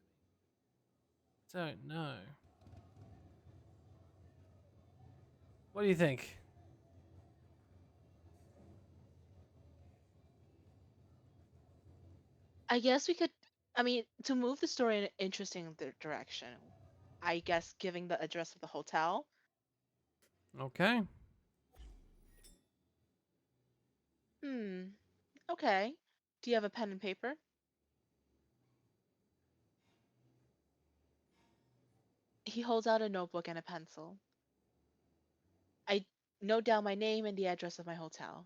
[SPEAKER 1] me? Don't know. What do you think?
[SPEAKER 2] I guess we could, I mean, to move the story in an interesting direction, I guess giving the address of the hotel.
[SPEAKER 1] Okay.
[SPEAKER 2] Hmm, okay. Do you have a pen and paper? He holds out a notebook and a pencil. I note down my name and the address of my hotel.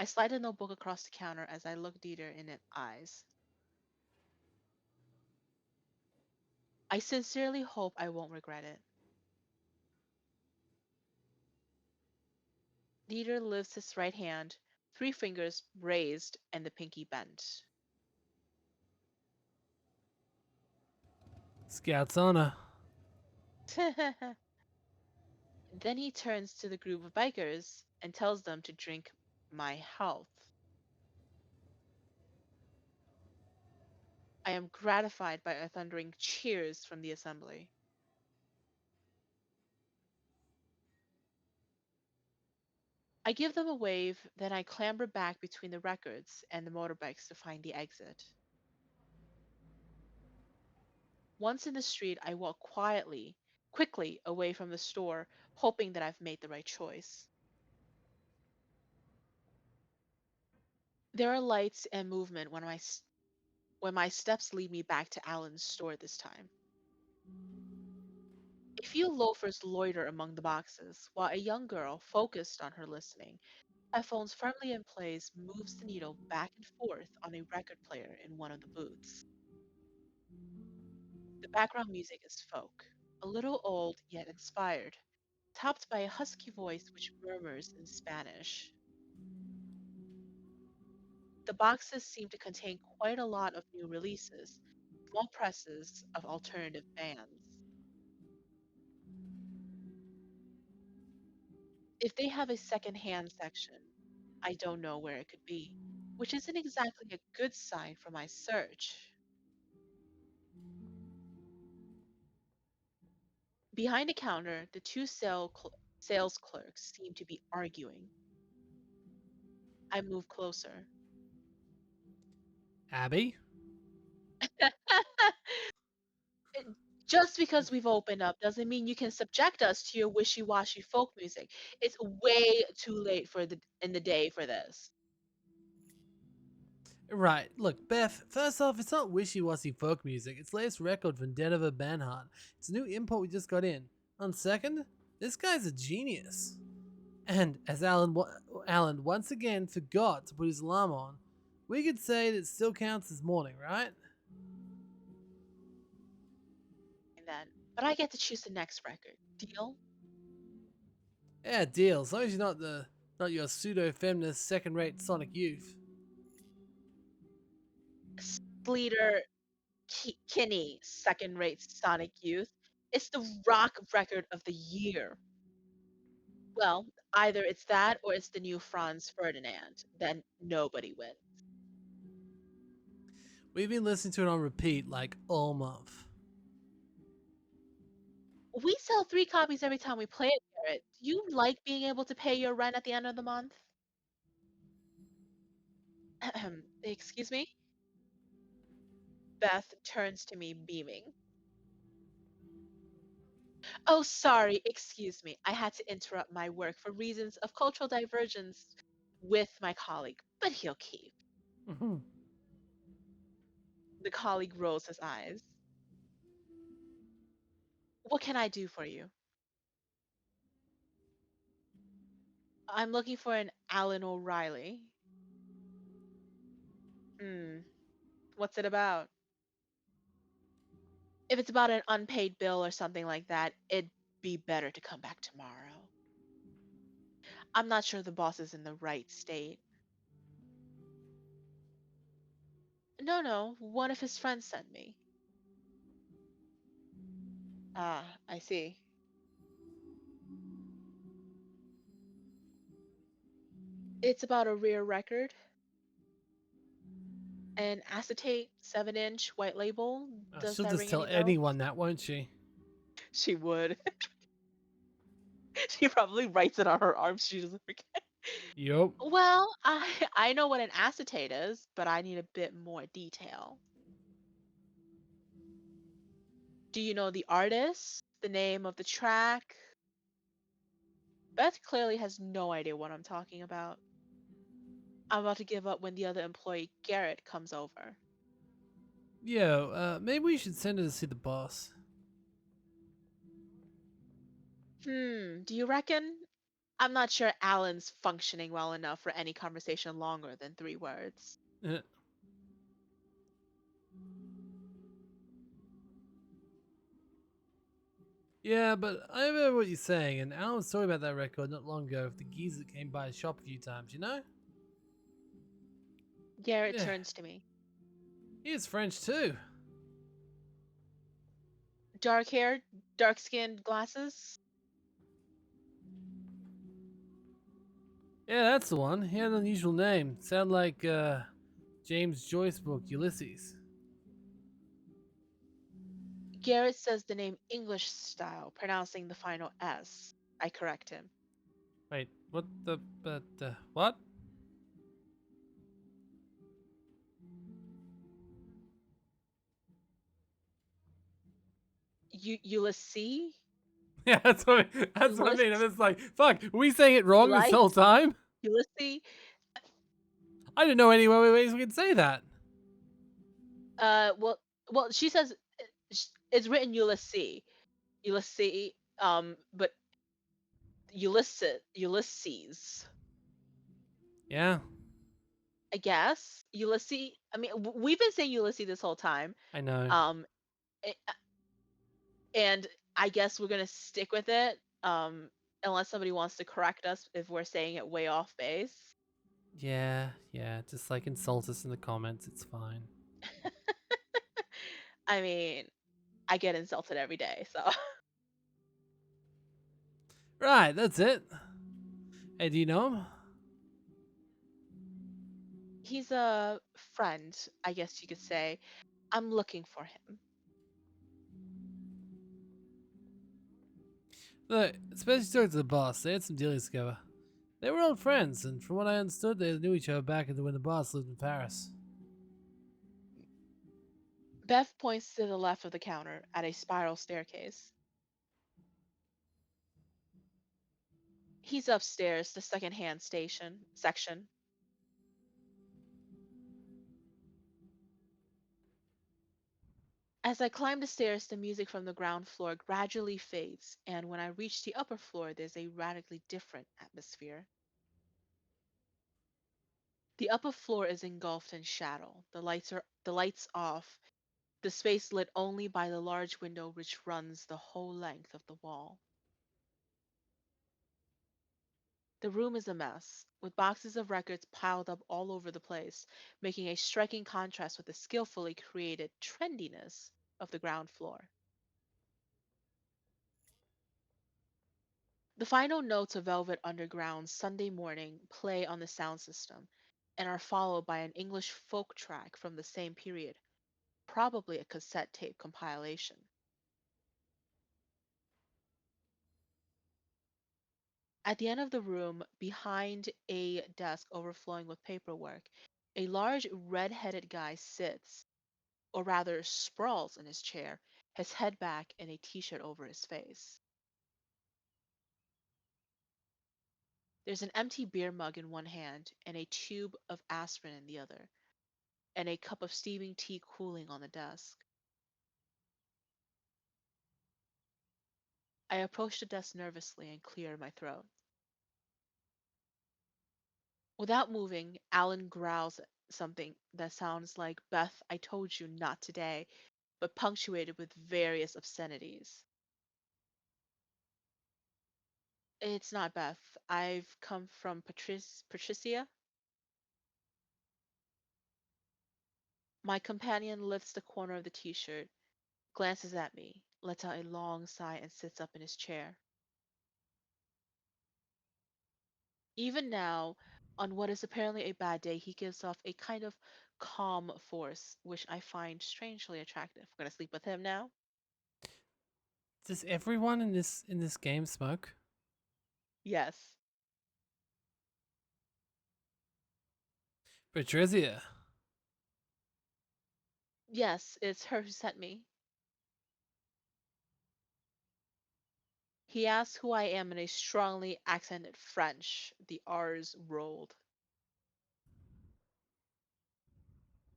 [SPEAKER 2] I slide the notebook across the counter as I look Dieter in the eyes. I sincerely hope I won't regret it. Dieter lifts his right hand, three fingers raised and the pinky bent.
[SPEAKER 1] Scout's honor.
[SPEAKER 2] Then he turns to the group of bikers and tells them to drink my health. I am gratified by a thundering cheers from the assembly. I give them a wave, then I clamber back between the records and the motorbikes to find the exit. Once in the street, I walk quickly away from the store, hoping that I've made the right choice. There are lights and movement when my steps lead me back to Alan's store this time. A few loafers loiter among the boxes, while a young girl, focused on her listening, headphones firmly in place, moves the needle back and forth on a record player in one of the booths. The background music is folk, a little old yet inspired, topped by a husky voice which murmurs in Spanish. The boxes seem to contain quite a lot of new releases, small presses of alternative bands. If they have a second-hand section, I don't know where it could be, which isn't exactly a good sign for my search. Behind a counter, the two sales clerks seem to be arguing. I move closer.
[SPEAKER 1] Abby?
[SPEAKER 2] Just because we've opened up doesn't mean you can subject us to your wishy-washy folk music. It's way too late for the in the day for this.
[SPEAKER 1] Right, look, Beth, first off, it's not wishy-washy folk music. It's latest record from Denver Banhart. It's a new import we just got in. On second, this guy's a genius. And as Alan once again forgot to put his alarm on, we could say that it still counts as morning, right?
[SPEAKER 2] And then, but I get to choose the next record. Deal?
[SPEAKER 1] Yeah, deal. As long as you're not your pseudo-feminist second-rate Sonic Youth.
[SPEAKER 2] Sleater Kinney, second-rate Sonic Youth. It's the rock record of the year. Well, either it's that or it's the new Franz Ferdinand. Then nobody wins.
[SPEAKER 1] We've been listening to it on repeat like all month.
[SPEAKER 2] We sell 3 copies every time we play it, Garrett. Do you like being able to pay your rent at the end of the month? Excuse me? Beth turns to me, beaming. Oh, sorry, excuse me. I had to interrupt my work for reasons of cultural divergence with my colleague, but he'll keep.
[SPEAKER 1] Mm-hmm.
[SPEAKER 2] The colleague rolls his eyes. What can I do for you? I'm looking for an Alan O'Reilly. Hmm, what's it about? If it's about an unpaid bill or something like that, it'd be better to come back tomorrow. I'm not sure the boss is in the right state. No, one of his friends sent me. Ah, I see. It's about a rare record, an acetate 7-inch white label. Does
[SPEAKER 1] She'll
[SPEAKER 2] that
[SPEAKER 1] just
[SPEAKER 2] ring
[SPEAKER 1] tell
[SPEAKER 2] any bells?
[SPEAKER 1] anyone that, won't she?
[SPEAKER 2] She would. She probably writes it on her arm. She doesn't forget.
[SPEAKER 1] Yup.
[SPEAKER 2] Well, I know what an acetate is, but I need a bit more detail. Do you know the artist? The name of the track? Beth clearly has no idea what I'm talking about. I'm about to give up when the other employee, Garrett, comes over.
[SPEAKER 1] Yo, maybe we should send her to see the boss.
[SPEAKER 2] Do you reckon? I'm not sure Alan's functioning well enough for any conversation longer than 3 words.
[SPEAKER 1] Uh, Yeah, but I remember what you're saying, and Alan was talking about that record not long ago of the geezer that came by his shop a few times, you know?
[SPEAKER 2] Garrett
[SPEAKER 1] Yeah,
[SPEAKER 2] turns to me.
[SPEAKER 1] he is French too.
[SPEAKER 2] Dark hair, dark skinned glasses.
[SPEAKER 1] Yeah, that's the one. He had an unusual name. Sound like James Joyce book, Ulysses.
[SPEAKER 2] Garrett says the name English style, pronouncing the final S. I correct him.
[SPEAKER 1] Wait, what the, what?
[SPEAKER 2] Ulysses?
[SPEAKER 1] Yeah, that's what I mean. I'm
[SPEAKER 2] Ulysses?
[SPEAKER 1] just like, fuck, were we saying it wrong this whole time?
[SPEAKER 2] Ulysses?
[SPEAKER 1] I didn't know any ways we could say that.
[SPEAKER 2] Well, she says it's written Ulysses. Ulysses, but Ulysses.
[SPEAKER 1] Yeah,
[SPEAKER 2] I guess Ulysses. I mean, we've been saying Ulysses this whole time.
[SPEAKER 1] I know.
[SPEAKER 2] Um, a- and I guess we're gonna stick with it. Unless somebody wants to correct us if we're saying it way off base.
[SPEAKER 1] Yeah, just like insult us in the comments. It's fine.
[SPEAKER 2] I mean, I get insulted every day, so
[SPEAKER 1] Right, that's it. Hey, do you know him?
[SPEAKER 2] he's a friend, I guess you could say. I'm looking for him.
[SPEAKER 1] Look, especially talking to the boss. They had some dealings together. They were old friends, and from what I understood, they knew each other back when the boss lived in Paris.
[SPEAKER 2] Beth points to the left of the counter at a spiral staircase. He's upstairs, the second-hand station section. As I climb the stairs, the music from the ground floor gradually fades, and when I reach the upper floor, there's a radically different atmosphere. The upper floor is engulfed in shadow. The lights off, the space lit only by the large window which runs the whole length of the wall. The room is a mess, with boxes of records piled up all over the place, making a striking contrast with the skillfully created trendiness of the ground floor. The final notes of Velvet Underground's Sunday Morning play on the sound system and are followed by an English folk track from the same period, probably a cassette tape compilation. At the end of the room, behind a desk overflowing with paperwork, a large red-headed guy sits, or rather sprawls in his chair, his head back and a t-shirt over his face. There's an empty beer mug in one hand and a tube of aspirin in the other, and a cup of steaming tea cooling on the desk. I approach the desk nervously and clear my throat. Without moving, Alan growls something that sounds like Beth, I told you not today, but punctuated with various obscenities. It's not Beth. I've come from Patricia. My companion lifts the corner of the t-shirt, glances at me, lets out a long sigh, and sits up in his chair. Even now, on what is apparently a bad day, he gives off a kind of calm force, which I find strangely attractive. We're gonna sleep with him now?
[SPEAKER 1] Does everyone in this game smoke?
[SPEAKER 2] Yes.
[SPEAKER 1] Patrizia.
[SPEAKER 2] Yes, it's her who sent me. He asks who I am in a strongly accented French. The R's rolled.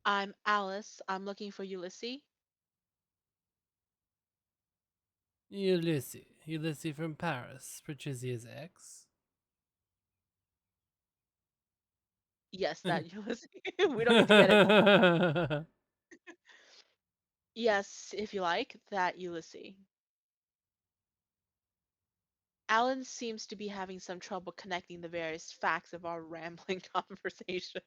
[SPEAKER 2] I'm Alice. I'm looking for Ulysses.
[SPEAKER 1] Ulysses. Ulysses from Paris. Patrizia's ex.
[SPEAKER 2] Yes, that Ulysses. We don't need to get into all that. Yes, if you like, that Ulysses. Alan seems to be having some trouble connecting the various facts of our rambling conversation.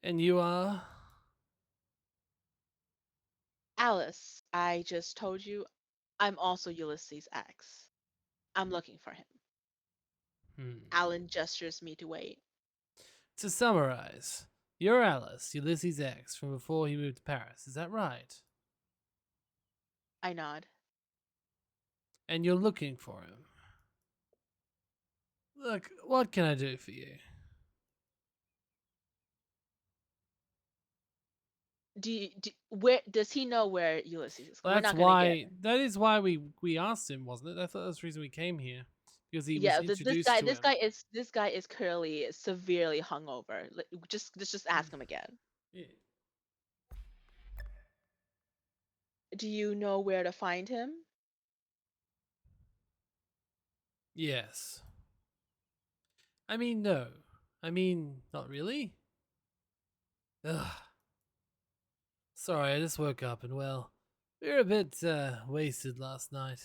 [SPEAKER 1] And you are?
[SPEAKER 2] Alice, I just told you I'm also Ulysses' ex. I'm looking for him.
[SPEAKER 1] Hmm.
[SPEAKER 2] Alan gestures me to wait.
[SPEAKER 1] To summarize, you're Alice, Ulysses' ex from before he moved to Paris. Is that right?
[SPEAKER 2] I nod.
[SPEAKER 1] And you're looking for him. Look, what can I do for you?
[SPEAKER 2] Where does he know where Ulysses is?
[SPEAKER 1] Well,
[SPEAKER 2] We're not gonna get.
[SPEAKER 1] that is why we asked him, wasn't it? I thought that's the reason we came here. Because he was
[SPEAKER 2] Yeah,
[SPEAKER 1] introduced to him.
[SPEAKER 2] this guy is clearly severely hungover. Just ask him again.
[SPEAKER 1] Yeah.
[SPEAKER 2] Do you know where to find him?
[SPEAKER 1] Yes. I mean, no. I mean, not really. Ugh. Sorry, I just woke up and well, we were a bit wasted last night.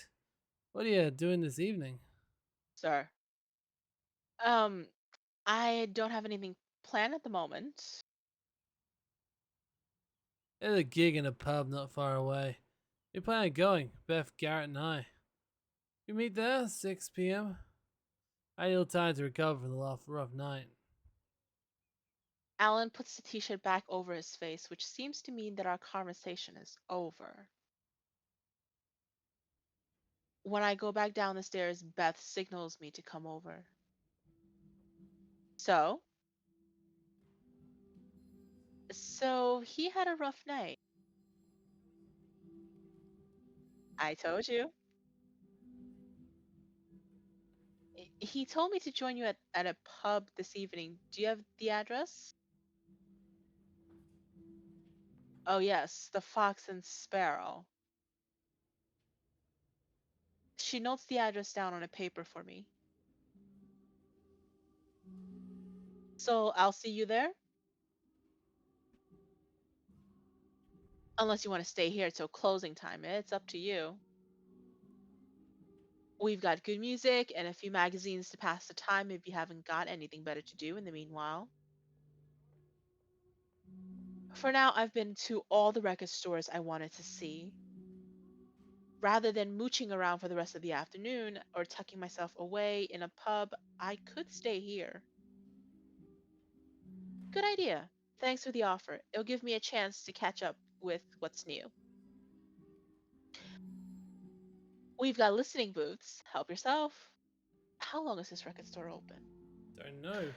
[SPEAKER 1] What are you doing this evening?
[SPEAKER 2] Sir. Um, I don't have anything planned at the moment.
[SPEAKER 1] There's a gig in a pub not far away. We plan on going, Beth, Garrett, and I. We meet there, 6 p.m. I need a little time to recover from the rough night.
[SPEAKER 2] Alan puts the t-shirt back over his face, which seems to mean that our conversation is over. When I go back down the stairs, Beth signals me to come over. So, so he had a rough night. I told you. He told me to join you at a pub this evening. Do you have the address? Oh, yes, the Fox and Sparrow. She notes the address down on a paper for me. So I'll see you there? Unless you want to stay here till closing time. It's up to you. We've got good music and a few magazines to pass the time if you haven't got anything better to do in the meanwhile. For now, I've been to all the record stores I wanted to see. Rather than mooching around for the rest of the afternoon or tucking myself away in a pub, I could stay here. Good idea. Thanks for the offer. It'll give me a chance to catch up with what's new. We've got listening booths. Help yourself. How long is this record store open?
[SPEAKER 1] Don't know.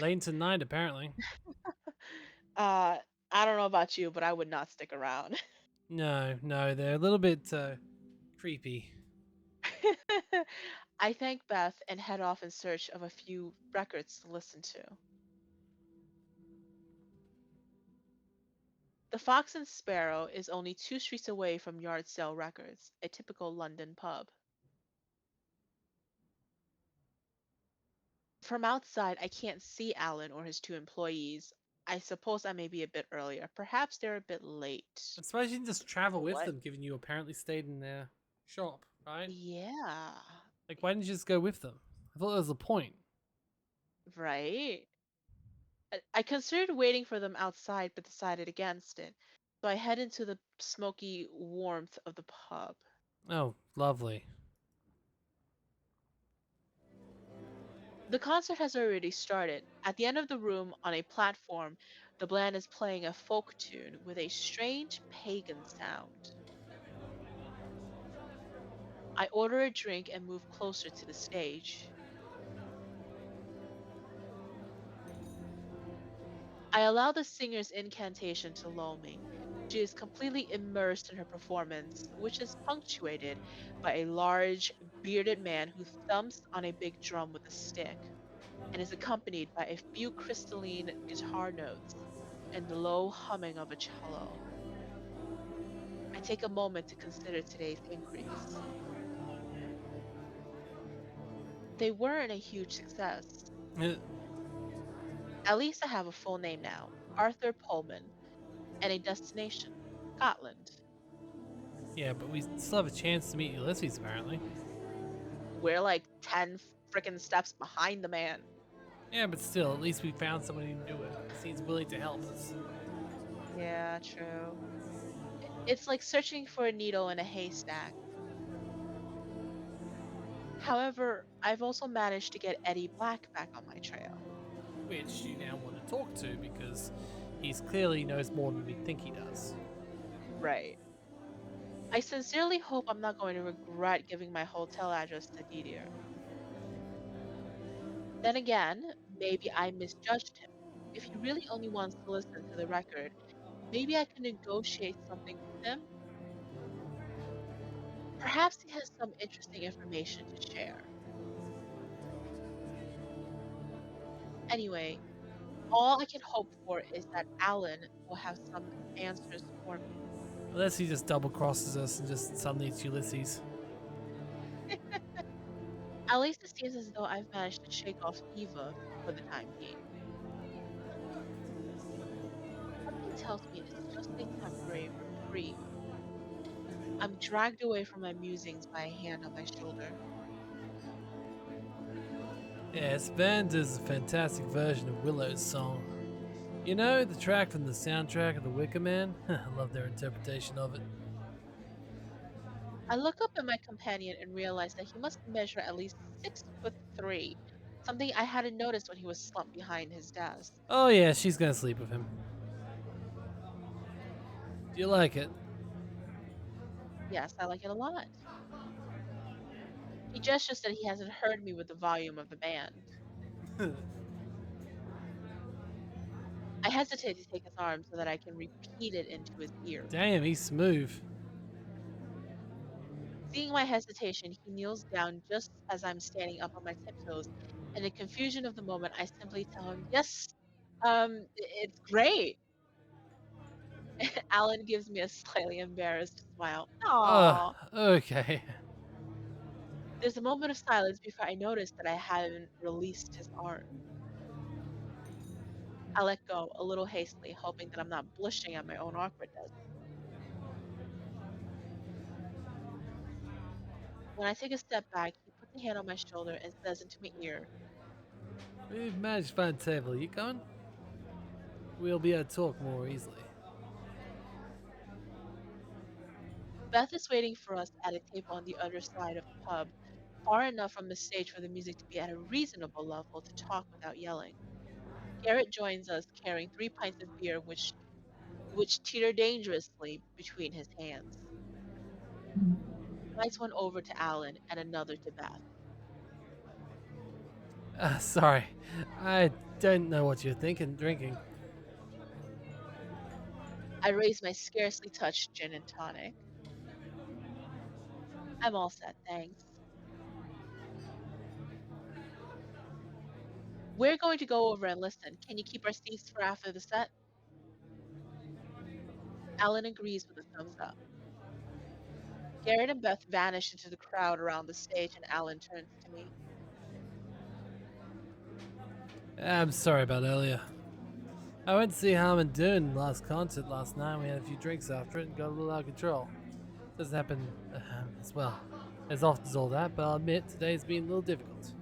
[SPEAKER 1] Late tonight, apparently.
[SPEAKER 2] Uh, I don't know about you, but I would not stick around.
[SPEAKER 1] No, they're a little bit creepy.
[SPEAKER 2] I thank Beth and head off in search of a few records to listen to. The Fox and Sparrow is only 2 streets away from Yard Sale Records, a typical London pub. From outside, I can't see Alan or his two employees. I suppose I may be a bit earlier. Perhaps they're a bit late.
[SPEAKER 1] I'm surprised you didn't just travel with
[SPEAKER 2] What?
[SPEAKER 1] them, given you apparently stayed in their shop, right?
[SPEAKER 2] Yeah,
[SPEAKER 1] Like, why didn't you just go with them? I thought that was the point.
[SPEAKER 2] right? I considered waiting for them outside, but decided against it. So I head into the smoky warmth of the pub.
[SPEAKER 1] Oh, lovely.
[SPEAKER 2] The concert has already started. At the end of the room, on a platform, the band is playing a folk tune with a strange pagan sound. I order a drink and move closer to the stage. I allow the singer's incantation to lull me. She is completely immersed in her performance, which is punctuated by a large, bearded man who thumps on a big drum with a stick, and is accompanied by a few crystalline guitar notes and the low humming of a cello. I take a moment to consider today's increase. They weren't a huge success.
[SPEAKER 1] Uh,
[SPEAKER 2] At least I have a full name now, Arthur Pullman, and a destination, Scotland.
[SPEAKER 1] yeah, but we still have a chance to meet Ulysses, apparently.
[SPEAKER 2] We're like 10 freaking steps behind the man.
[SPEAKER 1] Yeah, but still, at least we found somebody who knew him. Seems willing to help us.
[SPEAKER 2] Yeah, true. It's like searching for a needle in a haystack. However, I've also managed to get Eddie Black back on my trail.
[SPEAKER 1] Which you now want to talk to because he's clearly knows more than we think he does.
[SPEAKER 2] Right. I sincerely hope I'm not going to regret giving my hotel address to Didier. Then again, maybe I misjudged him. If he really only wants to listen to the record, maybe I can negotiate something with him. Perhaps he has some interesting information to share. Anyway, all I can hope for is that Alan will have some answers for me.
[SPEAKER 1] Unless he just double crosses us and just suddenly it's Ulysses.
[SPEAKER 2] At least it seems as though I've managed to shake off Eva for the time being. Something tells me it's just a temporary reprieve. I'm dragged away from my musings by a hand on my shoulder.
[SPEAKER 1] Yes, Band is a fantastic version of Willow's song. You know, the track from the soundtrack of The Wicker Man? I love their interpretation of it.
[SPEAKER 2] I look up at my companion and realize that he must measure at least 6'3", something I hadn't noticed when he was slumped behind his desk.
[SPEAKER 1] Oh yeah, she's gonna sleep with him. Do you like it?
[SPEAKER 2] Yes, I like it a lot. He gestures that he hasn't heard me with the volume of the band. I hesitate to take his arm so that I can repeat it into his ear.
[SPEAKER 1] Damn, he's smooth.
[SPEAKER 2] Seeing my hesitation, he kneels down just as I'm standing up on my tiptoes. In the confusion of the moment, I simply tell him, "Yes, it's great." Alan gives me a slightly embarrassed smile. Aww.
[SPEAKER 1] Okay.
[SPEAKER 2] There's a moment of silence before I notice that I haven't released his arm. I let go a little hastily, hoping that I'm not blushing at my own awkwardness. When I take a step back, he puts a hand on my shoulder and says into my ear,
[SPEAKER 1] We've managed to find a table. You coming? We'll be able to talk more easily.
[SPEAKER 2] Beth is waiting for us at a table on the other side of the pub, far enough from the stage for the music to be at a reasonable level to talk without yelling. Garrett joins us, carrying 3 pints of beer, which teeter dangerously between his hands. He lights one over to Alan and another to Beth.
[SPEAKER 1] Sorry. I don't know what you're thinking drinking.
[SPEAKER 2] I raise my scarcely touched gin and tonic. I'm all set, thanks. We're going to go over and listen. Can you keep our seats for after the set? Alan agrees with a thumbs up. Garrett and Beth vanish into the crowd around the stage, and Alan turns to me.
[SPEAKER 1] I'm sorry about earlier. I went to see Harmon Dune last concert last night. We had a few drinks after it and got a little out of control. Doesn't happen as well as often as all that, but I'll admit today's been a little difficult.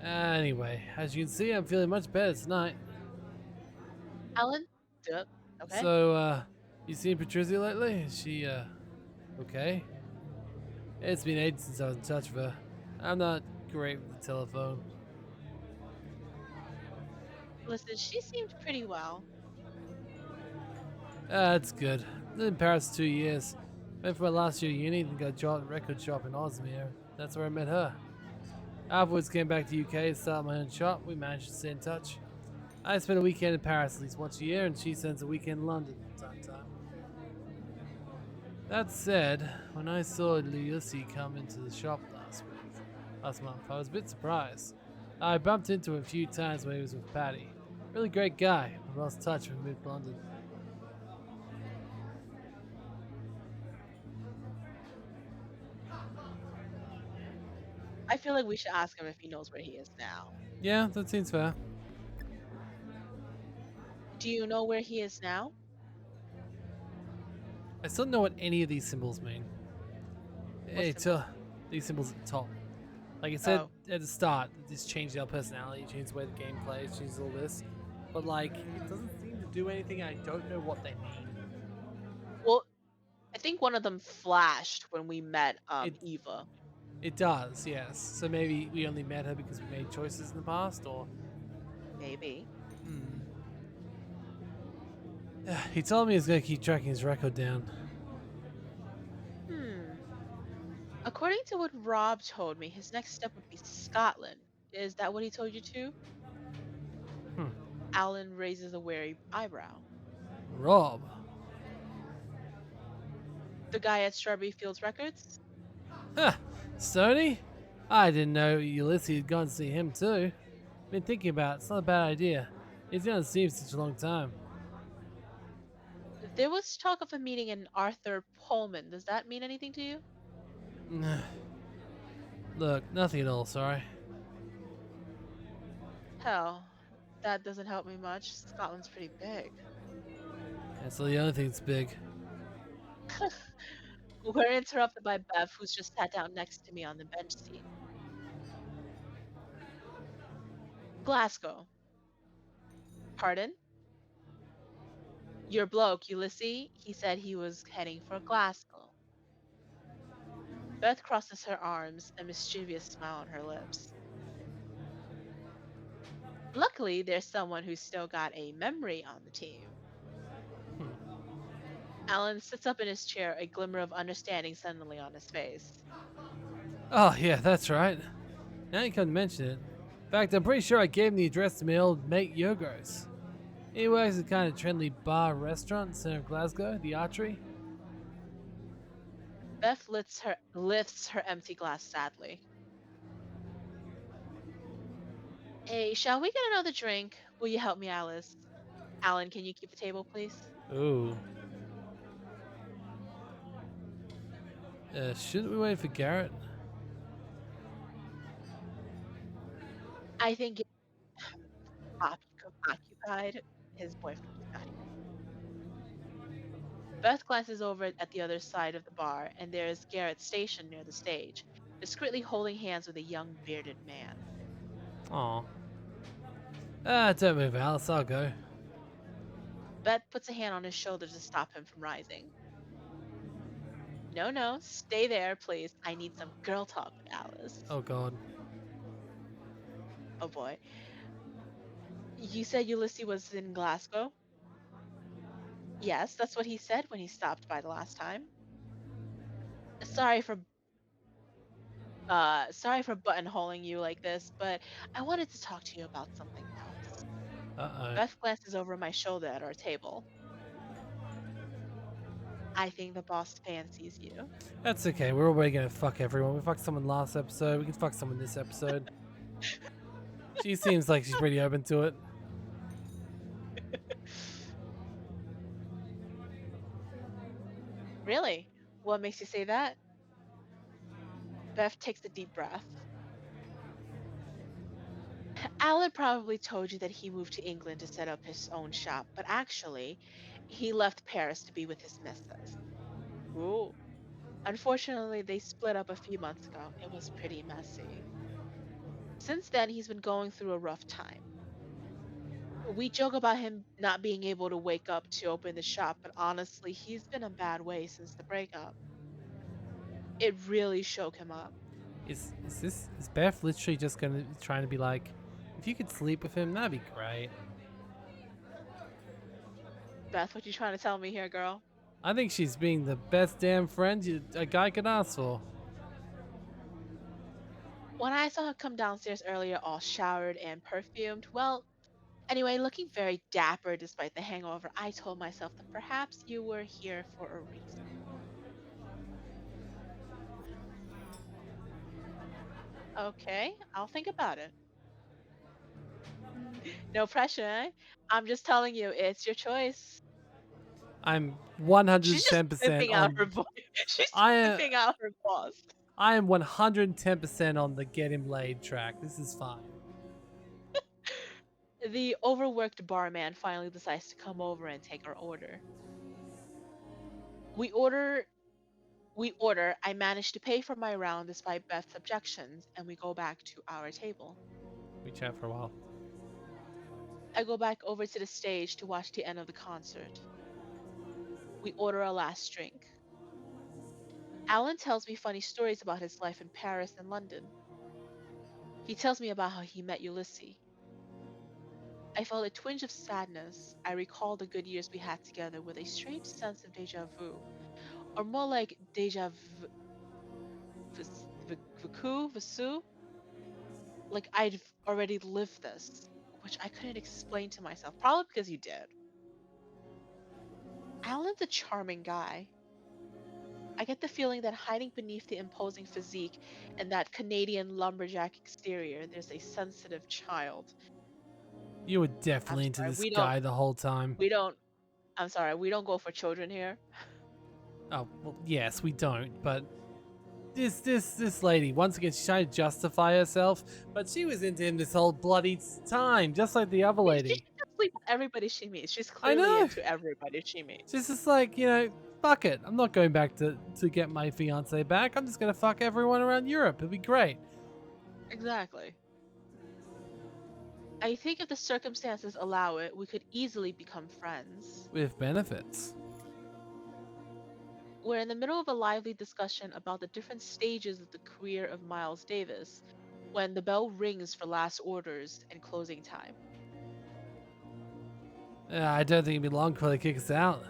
[SPEAKER 1] Anyway, as you can see, I'm feeling much better tonight.
[SPEAKER 2] Alan, yep, okay.
[SPEAKER 1] So, you seen Patrizia lately? Is she, okay? It's been ages since I was in touch with her. I'm not great with the telephone.
[SPEAKER 2] Listen, she seemed pretty well.
[SPEAKER 1] That's good. Lived in Paris 2 years. Went for my last year of uni, then got a job at a record shop in Ozmere. That's where I met her. Afterwards, came back to UK and started my own shop. We managed to stay in touch. I spend a weekend in Paris at least once a year, and she spends a weekend in London from time to time. That said, when I saw Lucy come into the shop last month, I was a bit surprised. I bumped into him a few times when he was with Patty. Really great guy, but lost touch when we moved to London.
[SPEAKER 2] I feel like we should ask him if he knows where he is now.
[SPEAKER 1] Yeah, that seems fair.
[SPEAKER 2] Do you know where he is now?
[SPEAKER 1] I still don't know what any of these symbols mean.
[SPEAKER 2] What
[SPEAKER 1] It's
[SPEAKER 2] symbol?
[SPEAKER 1] these symbols at the top. Like it said
[SPEAKER 2] Oh,
[SPEAKER 1] at the start, this changed our personality, changed the way the game plays, changes all this. But like, it doesn't seem to do anything. I don't know what they mean.
[SPEAKER 2] well, I think one of them flashed when we met
[SPEAKER 1] It
[SPEAKER 2] Eva.
[SPEAKER 1] it does, yes. So maybe we only met her because we made choices in the past, or
[SPEAKER 2] Maybe.
[SPEAKER 1] hmm. He told me he's gonna keep tracking his record down.
[SPEAKER 2] Hmm. According to what Rob told me, his next step would be Scotland. Is that what he told you too?
[SPEAKER 1] Hmm.
[SPEAKER 2] Alan raises a wary eyebrow.
[SPEAKER 1] Rob.
[SPEAKER 2] The guy at Strawberry Fields Records?
[SPEAKER 1] Huh. Stoney? I didn't know Ulysses had gone to see him too. Been thinking about it. It's not a bad idea. He's gonna see him such a long time.
[SPEAKER 2] There was talk of a meeting in Arthur Pullman. Does that mean anything to you?
[SPEAKER 1] Look, nothing at all, sorry.
[SPEAKER 2] Hell, that doesn't help me much. Scotland's pretty big.
[SPEAKER 1] That's the only thing that's big.
[SPEAKER 2] We're interrupted by Bev, who's just sat down next to me on the bench seat. Glasgow. Pardon? Your bloke, Ulysses, he said he was heading for Glasgow. Beth crosses her arms, a mischievous smile on her lips. Luckily, there's someone who's still got a memory on the team.
[SPEAKER 1] Hmm.
[SPEAKER 2] Alan sits up in his chair, a glimmer of understanding suddenly on his face.
[SPEAKER 1] Oh, yeah, that's right. Now you come to mention it. In fact, I'm pretty sure I gave him the address to my old mate Yogos. He works at a kind of trendy bar restaurant in the center of Glasgow, the Archery.
[SPEAKER 2] Beth lifts her empty glass sadly. Hey, shall we get another drink? Will you help me, Alice? Alan, can you keep the table, please?
[SPEAKER 1] Ooh. Shouldn't we wait for Garrett?
[SPEAKER 2] I think it's occupied. His boyfriend just got here. Beth glances over at the other side of the bar, and there is Garrett stationed near the stage, discreetly holding hands with a young bearded man.
[SPEAKER 1] Aw. Don't move, Alice. I'll go.
[SPEAKER 2] Beth puts a hand on his shoulder to stop him from rising. No, no, stay there, please. I need some girl talk with Alice.
[SPEAKER 1] Oh, God.
[SPEAKER 2] Oh boy. You said Ulysses was in Glasgow? Yes, that's what he said when he stopped by the last time. Sorry for sorry for buttonholing you like this, but I wanted to talk to you about something else.
[SPEAKER 1] Uh-oh.
[SPEAKER 2] Beth glances over my shoulder at our table. I think the boss fancies you.
[SPEAKER 1] That's okay. We're already gonna fuck everyone. We fucked someone last episode. We can fuck someone this episode. She seems like she's pretty open to it.
[SPEAKER 2] Really? What makes you say that? Beth takes a deep breath. Alan probably told you that he moved to England to set up his own shop, but actually, he left Paris to be with his missus. Ooh. Unfortunately, they split up a few months ago. It was pretty messy. Since then, he's been going through a rough time. We joke about him not being able to wake up to open the shop, but honestly, he's been a bad way since the breakup. It really shook him up.
[SPEAKER 1] Is Beth literally just gonna trying to be like, if you could sleep with him, that'd be great.
[SPEAKER 2] Beth, what you trying to tell me here, girl?
[SPEAKER 1] I think she's being the best damn friend a guy could ask for.
[SPEAKER 2] When I saw her come downstairs earlier, all showered and perfumed, well, anyway, looking very dapper despite the hangover, I told myself that perhaps you were here for a reason. Okay, I'll think about it. No pressure, eh? I'm just telling you, it's your choice.
[SPEAKER 1] I'm
[SPEAKER 2] She's just
[SPEAKER 1] 110%
[SPEAKER 2] pimping out
[SPEAKER 1] on.
[SPEAKER 2] her boy. She's
[SPEAKER 1] I
[SPEAKER 2] pimping out her boss.
[SPEAKER 1] I am 110% on the get him laid track. This is fine.
[SPEAKER 2] The overworked barman finally decides to come over and take our order. We order we order. I manage to pay for my round despite Beth's objections, and we go back to our table.
[SPEAKER 1] We chat for a while.
[SPEAKER 2] I go back over to the stage to watch the end of the concert. We order a last drink. Alan tells me funny stories about his life in Paris and London. He tells me about how he met Ulysses. I felt a twinge of sadness. I recall the good years we had together with a strange sense of deja vu, or more like vu, like I'd already lived this, which I couldn't explain to myself, probably because you did. Alan's a charming guy. I get the feeling that hiding beneath the imposing physique and that Canadian lumberjack exterior, there's a sensitive child.
[SPEAKER 1] You were
[SPEAKER 2] I'm
[SPEAKER 1] definitely into
[SPEAKER 2] sorry,
[SPEAKER 1] this guy the whole time.
[SPEAKER 2] we don't, I'm sorry, we don't go for children here.
[SPEAKER 1] Oh, well, yes, we don't, but this lady, once again, she's trying to justify herself, but she was into him this whole bloody time, just like the other
[SPEAKER 2] I mean, she
[SPEAKER 1] lady.
[SPEAKER 2] should just sleep with everybody she meets. She's
[SPEAKER 1] I
[SPEAKER 2] clearly
[SPEAKER 1] know.
[SPEAKER 2] into everybody she meets.
[SPEAKER 1] She's just like, fuck it. I'm not going back to get my fiance back. I'm just gonna fuck everyone around Europe. It'll be great.
[SPEAKER 2] Exactly. I think if the circumstances allow it, we could easily become friends.
[SPEAKER 1] With benefits.
[SPEAKER 2] We're in the middle of a lively discussion about the different stages of the career of Miles Davis when the bell rings for last orders and closing time.
[SPEAKER 1] I don't think it'll be long before they kick us out.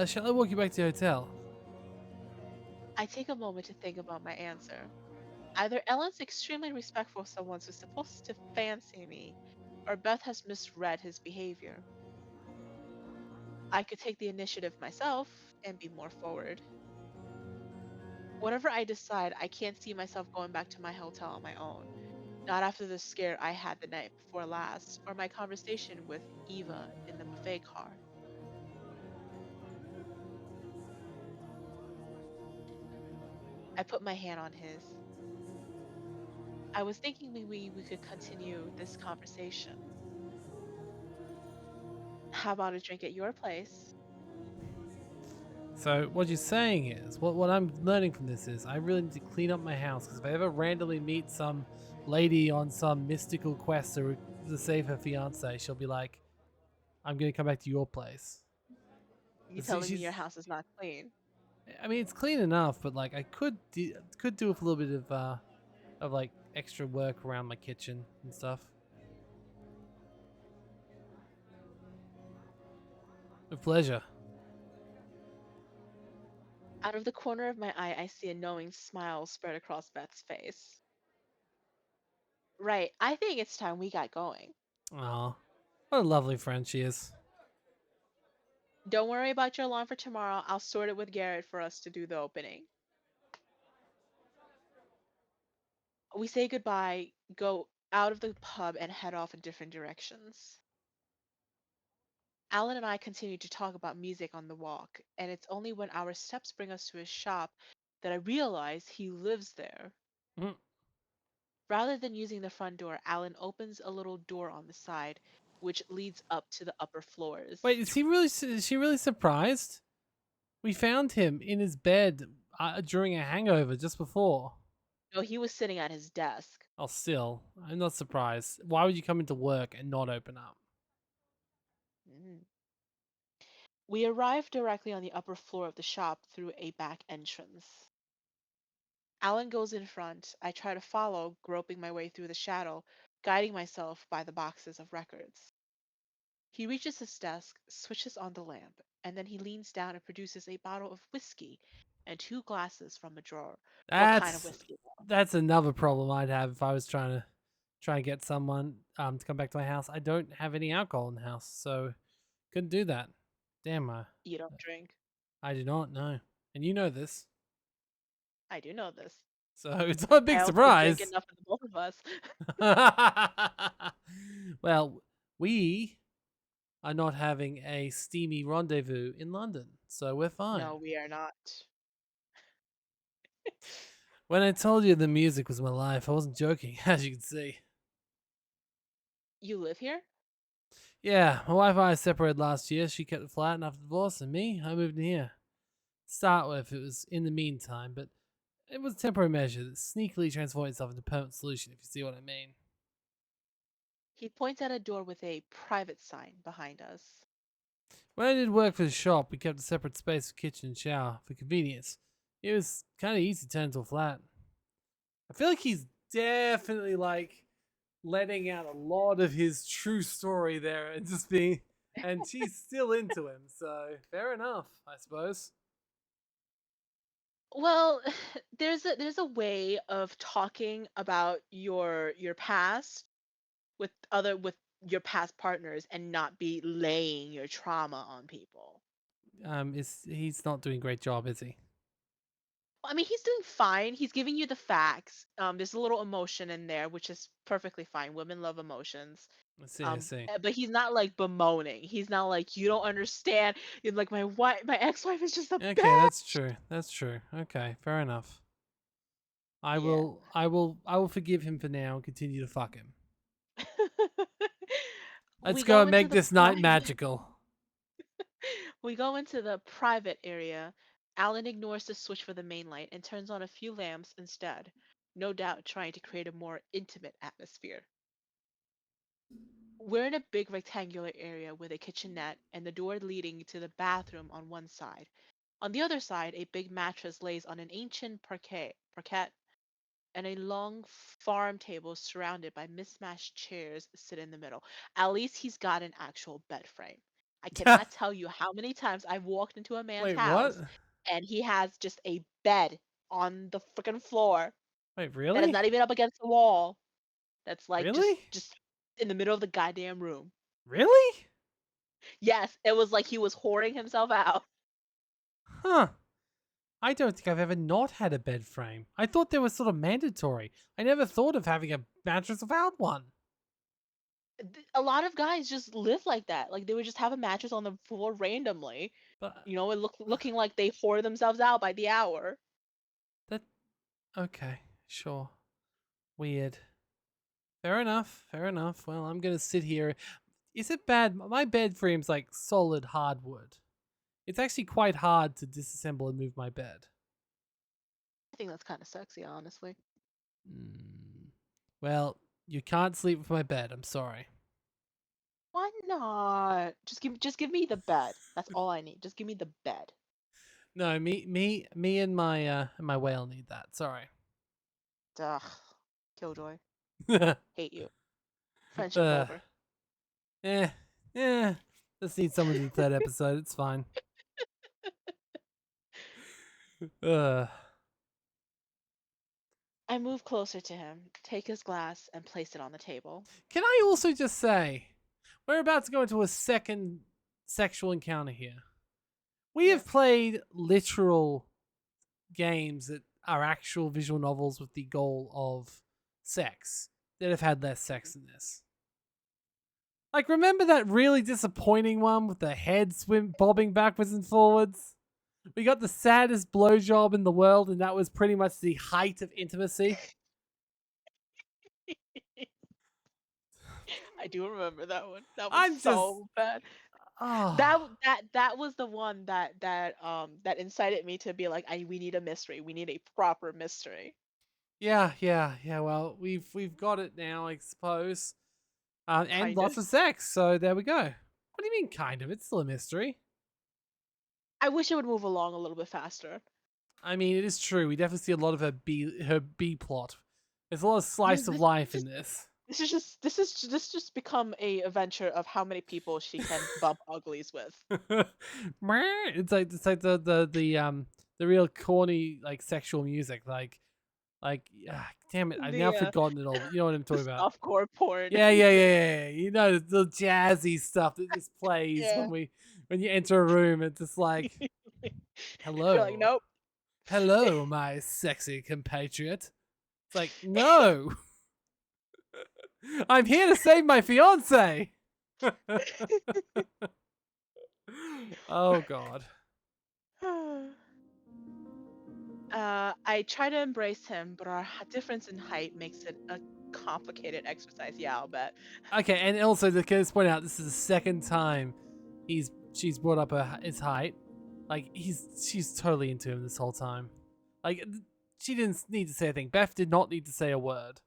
[SPEAKER 1] Shall I walk you back to the hotel?
[SPEAKER 2] I take a moment to think about my answer. Either Ellen's extremely respectful of someone who's supposed to fancy me, or Beth has misread his behavior. I could take the initiative myself and be more forward. Whatever I decide, I can't see myself going back to my hotel on my own. Not after the scare I had the night before last, or my conversation with Eva in the buffet car. I put my hand on his. I was thinking maybe we could continue this conversation. How about a drink at your place?
[SPEAKER 1] So what you're saying is, what I'm learning from this is, I really need to clean up my house because if I ever randomly meet some lady on some mystical quest to save her fiance, she'll be like, "I'm gonna come back to your place."
[SPEAKER 2] You
[SPEAKER 1] See,
[SPEAKER 2] telling me your
[SPEAKER 1] she's,
[SPEAKER 2] house is not clean?
[SPEAKER 1] I mean, it's clean enough, but like I could do with a little bit of like extra work around my kitchen and stuff. With pleasure.
[SPEAKER 2] Out of the corner of my eye, I see a knowing smile spread across Beth's face. Right, I think it's time we got going.
[SPEAKER 1] Aw, what a lovely friend she is.
[SPEAKER 2] Don't worry about your alarm for tomorrow. I'll sort it with Garrett for us to do the opening. We say goodbye, go out of the pub, and head off in different directions. Alan and I continue to talk about music on the walk, and it's only when our steps bring us to his shop that I realize he lives there.
[SPEAKER 1] Mm.
[SPEAKER 2] Rather than using the front door, Alan opens a little door on the side, which leads up to the upper floors.
[SPEAKER 1] Wait, is she really surprised? We found him in his bed during a hangover just before.
[SPEAKER 2] No, he was sitting at his desk.
[SPEAKER 1] Oh, still, I'm not surprised. Why would you come into work and not open up?
[SPEAKER 2] Mm. We arrive directly on the upper floor of the shop through a back entrance. Alan goes in front. I try to follow, groping my way through the shadow, guiding myself by the boxes of records. He reaches his desk, switches on the lamp, and then he leans down and produces a bottle of whiskey and two glasses from a drawer. What kind of
[SPEAKER 1] That's
[SPEAKER 2] whiskey, though?
[SPEAKER 1] that's another problem I'd have if I was trying to get someone to come back to my house. I don't have any alcohol in the house, so couldn't do that. Damn,
[SPEAKER 2] You don't drink.
[SPEAKER 1] I do not know, and you know this,
[SPEAKER 2] I do know this.
[SPEAKER 1] so it's not a
[SPEAKER 2] I
[SPEAKER 1] big
[SPEAKER 2] also drink
[SPEAKER 1] surprise.
[SPEAKER 2] enough for the both of us.
[SPEAKER 1] Well, we are not having a steamy rendezvous in London, so we're fine.
[SPEAKER 2] No, we are not.
[SPEAKER 1] When I told you the music was my life, I wasn't joking, as you can see.
[SPEAKER 2] You live here?
[SPEAKER 1] Yeah, my wife and I separated last year. She kept the flat, and after divorce, and me, I moved in here. To start with, it was in the meantime, but it was a temporary measure that sneakily transformed itself into a permanent solution, if you see what I mean.
[SPEAKER 2] He points at a door with a private sign behind us.
[SPEAKER 1] When I did work for the shop, we kept a separate space for kitchen and shower for convenience. It was kind of easy to turn into a flat. I feel like he's definitely like letting out a lot of his true story there and just being, and she's still into him, so fair enough, I suppose.
[SPEAKER 2] Well, there's a way of talking about your past with your past partners and not be laying your trauma on people.
[SPEAKER 1] Is he's not doing a great job, is he?
[SPEAKER 2] I mean, he's doing fine. He's giving you the facts. There's a little emotion in there, which is perfectly fine. Women love emotions.
[SPEAKER 1] Let's see, I see.
[SPEAKER 2] But he's not like bemoaning. He's not like you don't understand. You're like my ex-wife is just the
[SPEAKER 1] Okay,
[SPEAKER 2] best.
[SPEAKER 1] that's true. That's true. Okay, fair enough. I
[SPEAKER 2] Yeah.
[SPEAKER 1] will, I will, I will forgive him for now and continue to fuck him. Let's
[SPEAKER 2] we
[SPEAKER 1] go
[SPEAKER 2] go
[SPEAKER 1] and
[SPEAKER 2] into
[SPEAKER 1] make
[SPEAKER 2] the
[SPEAKER 1] this night
[SPEAKER 2] private
[SPEAKER 1] magical.
[SPEAKER 2] we go into the private area. Alan ignores the switch for the main light and turns on a few lamps instead, no doubt trying to create a more intimate atmosphere. We're in a big rectangular area with a kitchenette and the door leading to the bathroom on one side. On the other side, a big mattress lays on an ancient parquet, and a long farm table surrounded by mismatched chairs sit in the middle. At least he's got an actual bed frame. I cannot tell you how many times I've walked into a man's
[SPEAKER 1] Wait, what?
[SPEAKER 2] house and he has just a bed on the freaking floor
[SPEAKER 1] Wait,
[SPEAKER 2] that is
[SPEAKER 1] really?
[SPEAKER 2] not even up against the wall. That's like just
[SPEAKER 1] Really?
[SPEAKER 2] just in the middle of the goddamn room.
[SPEAKER 1] Really?
[SPEAKER 2] Yes, it was like he was hoarding himself out.
[SPEAKER 1] Huh. I don't think I've ever not had a bed frame. I thought they were sort of mandatory. I never thought of having a mattress without one.
[SPEAKER 2] A lot of guys just live like that. Like they would just have a mattress on the floor randomly.
[SPEAKER 1] But
[SPEAKER 2] It looking like they hoard themselves out by the hour.
[SPEAKER 1] that okay, sure. Weird. Fair enough. Fair enough. Well, I'm gonna sit here. Is it bad? My bed frame's like solid hardwood. It's actually quite hard to disassemble and move my bed.
[SPEAKER 2] I think that's kind of sexy, honestly.
[SPEAKER 1] Hmm. Well, you can't sleep with my bed. I'm sorry.
[SPEAKER 2] Why not? Just give me the bed. That's all I need. Just give me the bed.
[SPEAKER 1] No, me and my whale need that. Sorry.
[SPEAKER 2] Ugh. Killjoy.
[SPEAKER 1] uh,
[SPEAKER 2] Hate you. Friendship over.
[SPEAKER 1] eh, eh. Just need someone to the third episode. It's fine. Uh,
[SPEAKER 2] I move closer to him, take his glass, and place it on the table.
[SPEAKER 1] can I also just say, we're about to go into a second sexual encounter here. We
[SPEAKER 2] Yeah.
[SPEAKER 1] have played literal games that are actual visual novels with the goal of sex that have had less sex than this. Like, remember that really disappointing one with the head bobbing backwards and forwards? We got the saddest blowjob in the world, and that was pretty much the height of intimacy.
[SPEAKER 2] I do remember that one. That was
[SPEAKER 1] I'm just,
[SPEAKER 2] so bad.
[SPEAKER 1] oh,
[SPEAKER 2] That was the one that incited me to be like, we need a mystery. We need a proper mystery.
[SPEAKER 1] yeah. Well, we've got it now, I suppose, and
[SPEAKER 2] Kind of.
[SPEAKER 1] lots of sex. So there we go. What do you mean, kind of? It's still a mystery.
[SPEAKER 2] I wish it would move along a little bit faster.
[SPEAKER 1] I mean, it is true. We definitely see a lot of her B plot. There's a lot of
[SPEAKER 2] This
[SPEAKER 1] slice of
[SPEAKER 2] this
[SPEAKER 1] life
[SPEAKER 2] this,
[SPEAKER 1] in this.
[SPEAKER 2] this just become a adventure of how many people she can bump uglies with.
[SPEAKER 1] It's like the real corny like sexual music damn it, I've now
[SPEAKER 2] The
[SPEAKER 1] forgotten it all. But you know what I'm
[SPEAKER 2] the
[SPEAKER 1] talking about.
[SPEAKER 2] softcore porn.
[SPEAKER 1] Yeah. You know the jazzy stuff that just plays
[SPEAKER 2] Yeah.
[SPEAKER 1] when you enter a room. It's just like
[SPEAKER 2] You're like,
[SPEAKER 1] hello,
[SPEAKER 2] nope.
[SPEAKER 1] hello, my sexy compatriot. It's like no, I'm here to save my fiance. Oh God.
[SPEAKER 2] I try to embrace him, but our difference in height makes it a complicated exercise. Yeah, I'll bet.
[SPEAKER 1] Okay, and also let's point out this is the second time she's brought up his height. Like she's totally into him this whole time. Like she didn't need to say a thing. Beth did not need to say a word.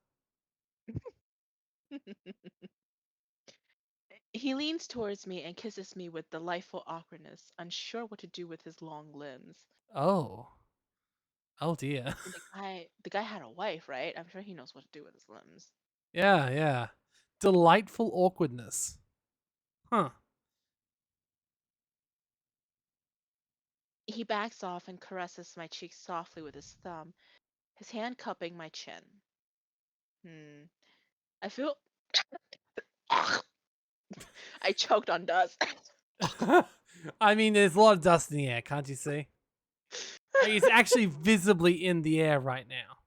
[SPEAKER 2] He leans towards me and kisses me with delightful awkwardness, unsure what to do with his long limbs.
[SPEAKER 1] Oh, oh dear.
[SPEAKER 2] And the guy had a wife, right? I'm sure he knows what to do with his limbs.
[SPEAKER 1] Yeah, yeah. Delightful awkwardness. Huh.
[SPEAKER 2] He backs off and caresses my cheek softly with his thumb, his hand cupping my chin. Hmm. I feel I choked on dust.
[SPEAKER 1] I mean, there's a lot of dust in the air, can't you see? Like, it's actually visibly in the air right now.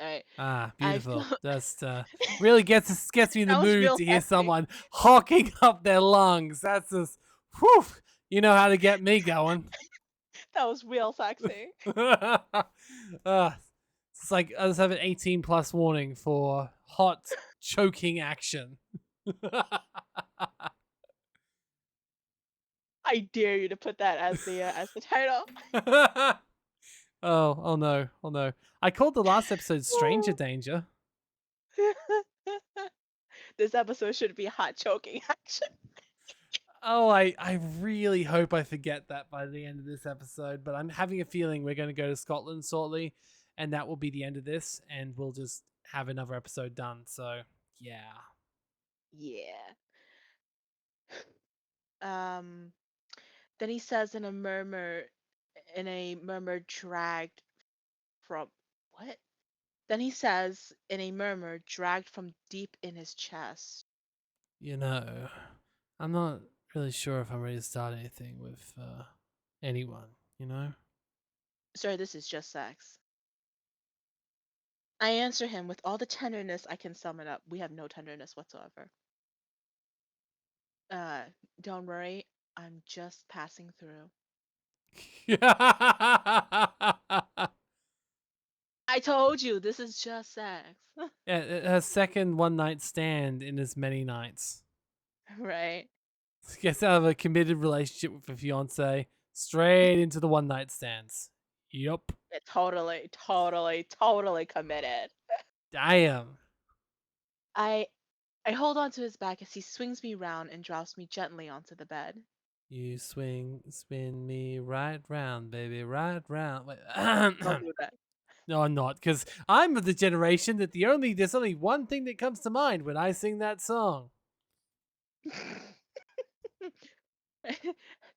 [SPEAKER 2] Alright.
[SPEAKER 1] Ah,
[SPEAKER 2] I feel
[SPEAKER 1] beautiful. Just really gets me in the
[SPEAKER 2] that was
[SPEAKER 1] mood
[SPEAKER 2] real
[SPEAKER 1] to hear
[SPEAKER 2] sexy.
[SPEAKER 1] someone hawking up their lungs. That's just, whew. You know how to get me going.
[SPEAKER 2] That was real sexy.
[SPEAKER 1] It's like I just have an 18 plus warning for hot choking action.
[SPEAKER 2] I dare you to put that as the title.
[SPEAKER 1] Oh no, oh no. I called the last episode Stranger Danger.
[SPEAKER 2] This episode should be hot choking action.
[SPEAKER 1] Oh, I really hope I forget that by the end of this episode, but I'm having a feeling we're going to go to Scotland shortly, and that will be the end of this, and we'll just have another episode done. So, yeah.
[SPEAKER 2] Yeah. Um then he says in a murmur dragged from what? Then he says in a murmur dragged from deep in his chest.
[SPEAKER 1] You know, I'm not really sure if I'm ready to start anything with anyone, you know?
[SPEAKER 2] Sorry, this is just sex. I answer him with all the tenderness I can summon up. We have no tenderness whatsoever. Uh, don't worry, I'm just passing through. I told you, this is just sex.
[SPEAKER 1] Yeah, her second one night stand in as many nights.
[SPEAKER 2] Right?
[SPEAKER 1] Gets out of a committed relationship with a fiance straight into the one night stands. Yup.
[SPEAKER 2] It totally committed.
[SPEAKER 1] Damn.
[SPEAKER 2] I I hold on to his back as he swings me round and drops me gently onto the bed.
[SPEAKER 1] You spin me right round, baby, right round. Wait.
[SPEAKER 2] Don't do that.
[SPEAKER 1] No, I'm not, because I'm of the generation that there's only one thing that comes to mind when I sing that song.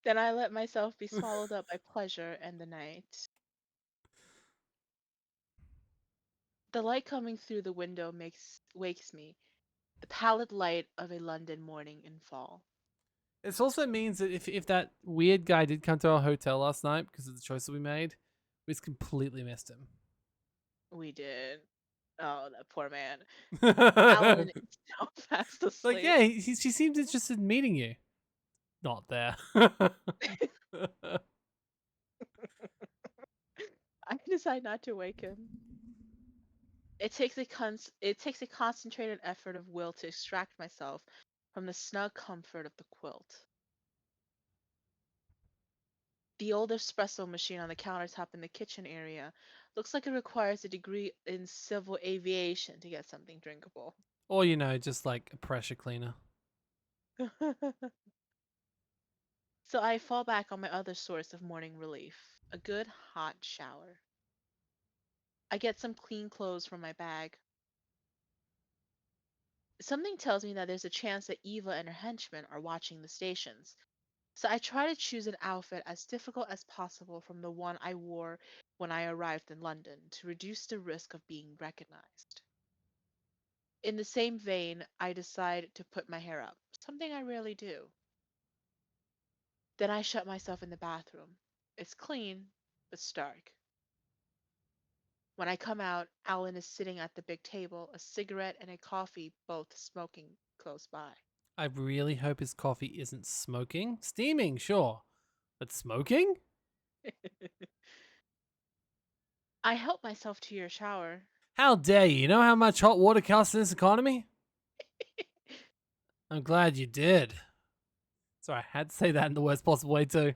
[SPEAKER 2] Then I let myself be swallowed up by pleasure and the night. The light coming through the window wakes me, the pallid light of a London morning in fall.
[SPEAKER 1] This also means that if that weird guy did come to our hotel last night because of the choices we made, we just completely missed him.
[SPEAKER 2] We did. Oh, that poor man. Alan
[SPEAKER 1] Like,
[SPEAKER 2] is so fast asleep.
[SPEAKER 1] yeah, she seems interested in meeting you. Not there.
[SPEAKER 2] I decide not to wake him. It takes a concentrated effort of will to extract myself from the snug comfort of the quilt. The old espresso machine on the countertop in the kitchen area looks like it requires a degree in civil aviation to get something drinkable.
[SPEAKER 1] Or, just like a pressure cleaner.
[SPEAKER 2] So I fall back on my other source of morning relief, a good hot shower. I get some clean clothes from my bag. Something tells me that there's a chance that Eva and her henchmen are watching the stations. So I try to choose an outfit as difficult as possible from the one I wore when I arrived in London to reduce the risk of being recognized. In the same vein, I decide to put my hair up, something I rarely do. Then I shut myself in the bathroom. It's clean, but stark. When I come out, Alan is sitting at the big table, a cigarette and a coffee both smoking close by.
[SPEAKER 1] I really hope his coffee isn't smoking. Steaming, sure. But smoking?
[SPEAKER 2] I help myself to your shower.
[SPEAKER 1] How dare you? You know how much hot water costs in this economy? I'm glad you did. Sorry, I had to say that in the worst possible way too.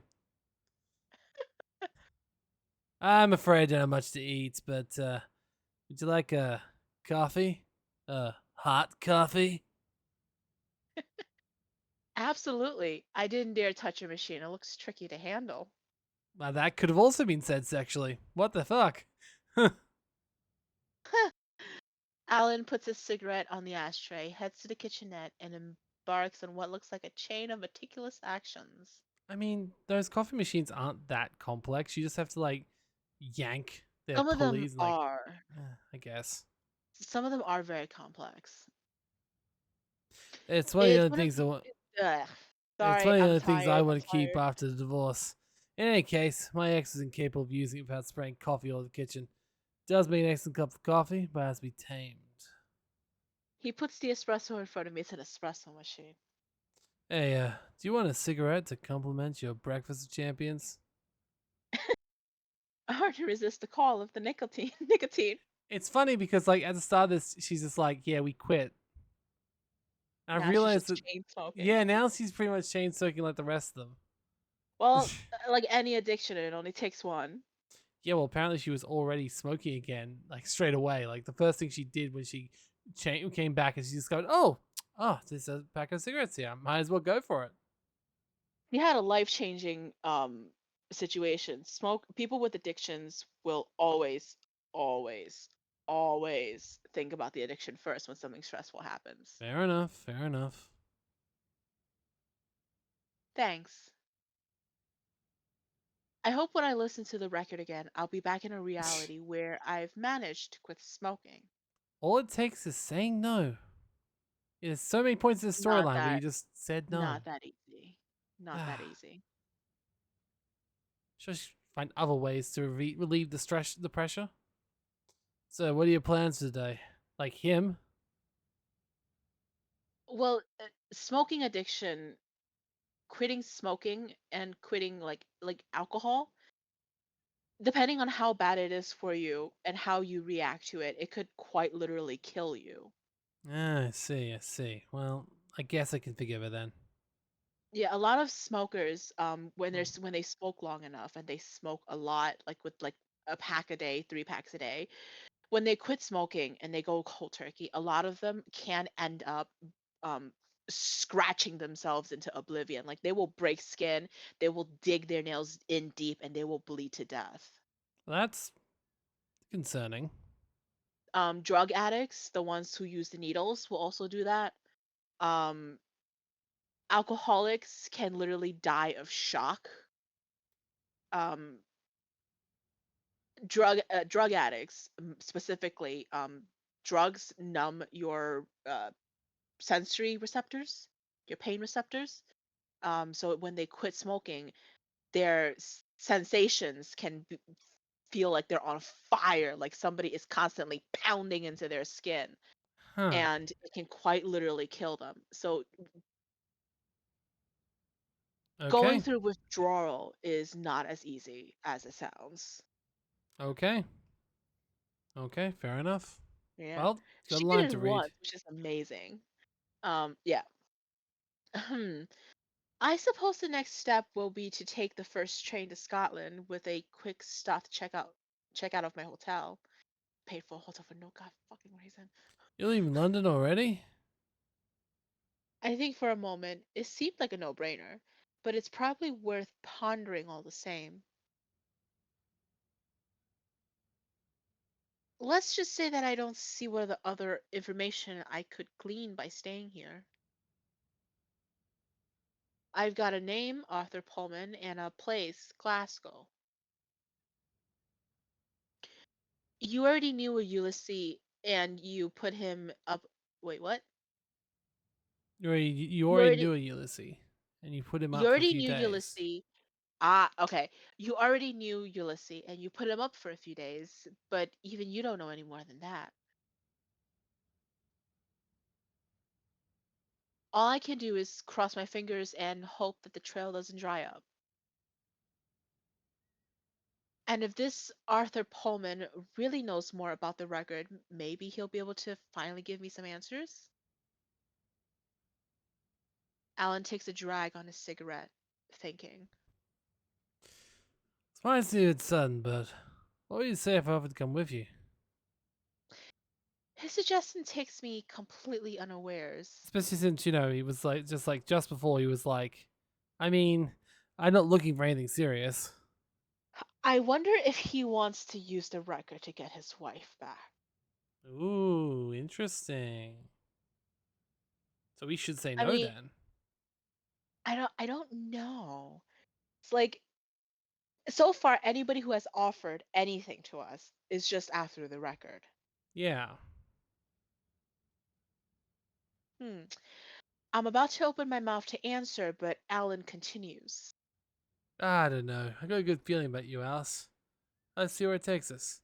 [SPEAKER 1] I'm afraid I don't have much to eat, but would you like a coffee? Hot coffee?
[SPEAKER 2] Absolutely. I didn't dare touch your machine. It looks tricky to handle.
[SPEAKER 1] Well, that could have also been said sexually. What the fuck?
[SPEAKER 2] Alan puts his cigarette on the ashtray, heads to the kitchenette, and embarks on what looks like a chain of meticulous actions.
[SPEAKER 1] I mean, those coffee machines aren't that complex. You just have to like yank their
[SPEAKER 2] Some of them
[SPEAKER 1] pulleys and like,
[SPEAKER 2] are.
[SPEAKER 1] I guess.
[SPEAKER 2] Some of them are very complex.
[SPEAKER 1] It's one of the
[SPEAKER 2] It's
[SPEAKER 1] only
[SPEAKER 2] one of
[SPEAKER 1] things
[SPEAKER 2] ugh.
[SPEAKER 1] it's
[SPEAKER 2] Sorry,
[SPEAKER 1] one of the
[SPEAKER 2] I'm
[SPEAKER 1] only things I
[SPEAKER 2] tired. I'm
[SPEAKER 1] want to keep
[SPEAKER 2] tired.
[SPEAKER 1] after the divorce. In any case, my ex is incapable of using it without spraying coffee all over the kitchen. Does make an excellent cup of coffee, but has to be tamed.
[SPEAKER 2] He puts the espresso in front of me. It's an espresso machine.
[SPEAKER 1] Hey, do you want a cigarette to complement your breakfast of champions?
[SPEAKER 2] Hard to resist the call of the nicotine. Nicotine.
[SPEAKER 1] It's funny because like at the start of this, she's just like, "Yeah, we quit." And I
[SPEAKER 2] Now she's
[SPEAKER 1] realized
[SPEAKER 2] just
[SPEAKER 1] that,
[SPEAKER 2] chain smoking.
[SPEAKER 1] yeah, now she's pretty much chain smoking like the rest of them.
[SPEAKER 2] Well, like any addiction, it only takes one.
[SPEAKER 1] Yeah, well, apparently she was already smoking again, like straight away. Like the first thing she did when she came back, and she discovered, oh, there's a pack of cigarettes here. I might as well go for it.
[SPEAKER 2] He had a life-changing situation. Smoke people with addictions will always, always, always think about the addiction first when something stressful happens.
[SPEAKER 1] Fair enough. Fair enough.
[SPEAKER 2] Thanks. I hope when I listen to the record again, I'll be back in a reality where I've managed to quit smoking.
[SPEAKER 1] All it takes is saying no. There's so many points in the
[SPEAKER 2] Not
[SPEAKER 1] storyline where you
[SPEAKER 2] that,
[SPEAKER 1] just said no.
[SPEAKER 2] not that easy. Not that
[SPEAKER 1] Ah,
[SPEAKER 2] easy.
[SPEAKER 1] just find other ways to relieve the stress, the pressure. So, what are your plans today? Like him?
[SPEAKER 2] Well, smoking addiction, quitting smoking and quitting like alcohol, depending on how bad it is for you and how you react to it, it could quite literally kill you.
[SPEAKER 1] Ah, I see. I see. Well, I guess I can forgive her then.
[SPEAKER 2] Yeah, a lot of smokers,
[SPEAKER 1] Hmm.
[SPEAKER 2] when they smoke long enough and they smoke a lot, like with like a pack a day, 3 packs a day, when they quit smoking and they go cold turkey, a lot of them can end up um scratching themselves into oblivion. Like they will break skin, they will dig their nails in deep, and they will bleed to death.
[SPEAKER 1] That's concerning.
[SPEAKER 2] Drug addicts, the ones who use the needles, will also do that. Um, Alcoholics can literally die of shock. Um, drug addicts, specifically, drugs numb your sensory receptors, your pain receptors. So when they quit smoking, their sensations can feel like they're on fire, like somebody is constantly pounding into their skin,
[SPEAKER 1] Huh.
[SPEAKER 2] and it can quite literally kill them. So going
[SPEAKER 1] Okay.
[SPEAKER 2] through withdrawal is not as easy as it sounds.
[SPEAKER 1] Okay. Okay. Fair enough.
[SPEAKER 2] Yeah.
[SPEAKER 1] Well, got
[SPEAKER 2] She
[SPEAKER 1] a
[SPEAKER 2] did
[SPEAKER 1] line
[SPEAKER 2] it
[SPEAKER 1] to read.
[SPEAKER 2] once, which is amazing. Yeah. I suppose the next step will be to take the first train to Scotland with a quick stop to check out of my hotel. Paid for a hotel for no god fucking reason.
[SPEAKER 1] You're leaving London already?
[SPEAKER 2] I think for a moment it seemed like a no-brainer, but it's probably worth pondering all the same. Let's just say that I don't see what the other information I could glean by staying here. I've got a name, Arthur Pullman, and a place, Glasgow. You already knew a Ulysses and you put him up. Wait, what?
[SPEAKER 1] You
[SPEAKER 2] You
[SPEAKER 1] already
[SPEAKER 2] already
[SPEAKER 1] knew a Ulysses, and you put him
[SPEAKER 2] you
[SPEAKER 1] up for a
[SPEAKER 2] already
[SPEAKER 1] few
[SPEAKER 2] knew
[SPEAKER 1] days.
[SPEAKER 2] Ulysses. Ah, okay. You already knew Ulysses and you put him up for a few days, but even you don't know any more than that. All I can do is cross my fingers and hope that the trail doesn't dry up. And if this Arthur Pullman really knows more about the record, maybe he'll be able to finally give me some answers. Alan takes a drag on his cigarette, thinking.
[SPEAKER 1] It's fine to see it's sudden, but what would you say if I offered to come with you?
[SPEAKER 2] His suggestion takes me completely unawares.
[SPEAKER 1] Especially since, he was like, just before, he was like, I mean, I'm not looking for anything serious.
[SPEAKER 2] I wonder if he wants to use the record to get his wife back.
[SPEAKER 1] Ooh, interesting. So we should say
[SPEAKER 2] I
[SPEAKER 1] no
[SPEAKER 2] mean,
[SPEAKER 1] then.
[SPEAKER 2] I don't know. It's like so far anybody who has offered anything to us is just after the record.
[SPEAKER 1] Yeah.
[SPEAKER 2] Hmm. I'm about to open my mouth to answer, but Alan continues.
[SPEAKER 1] I don't know. I got a good feeling about you, Alice. Let's see where it takes us.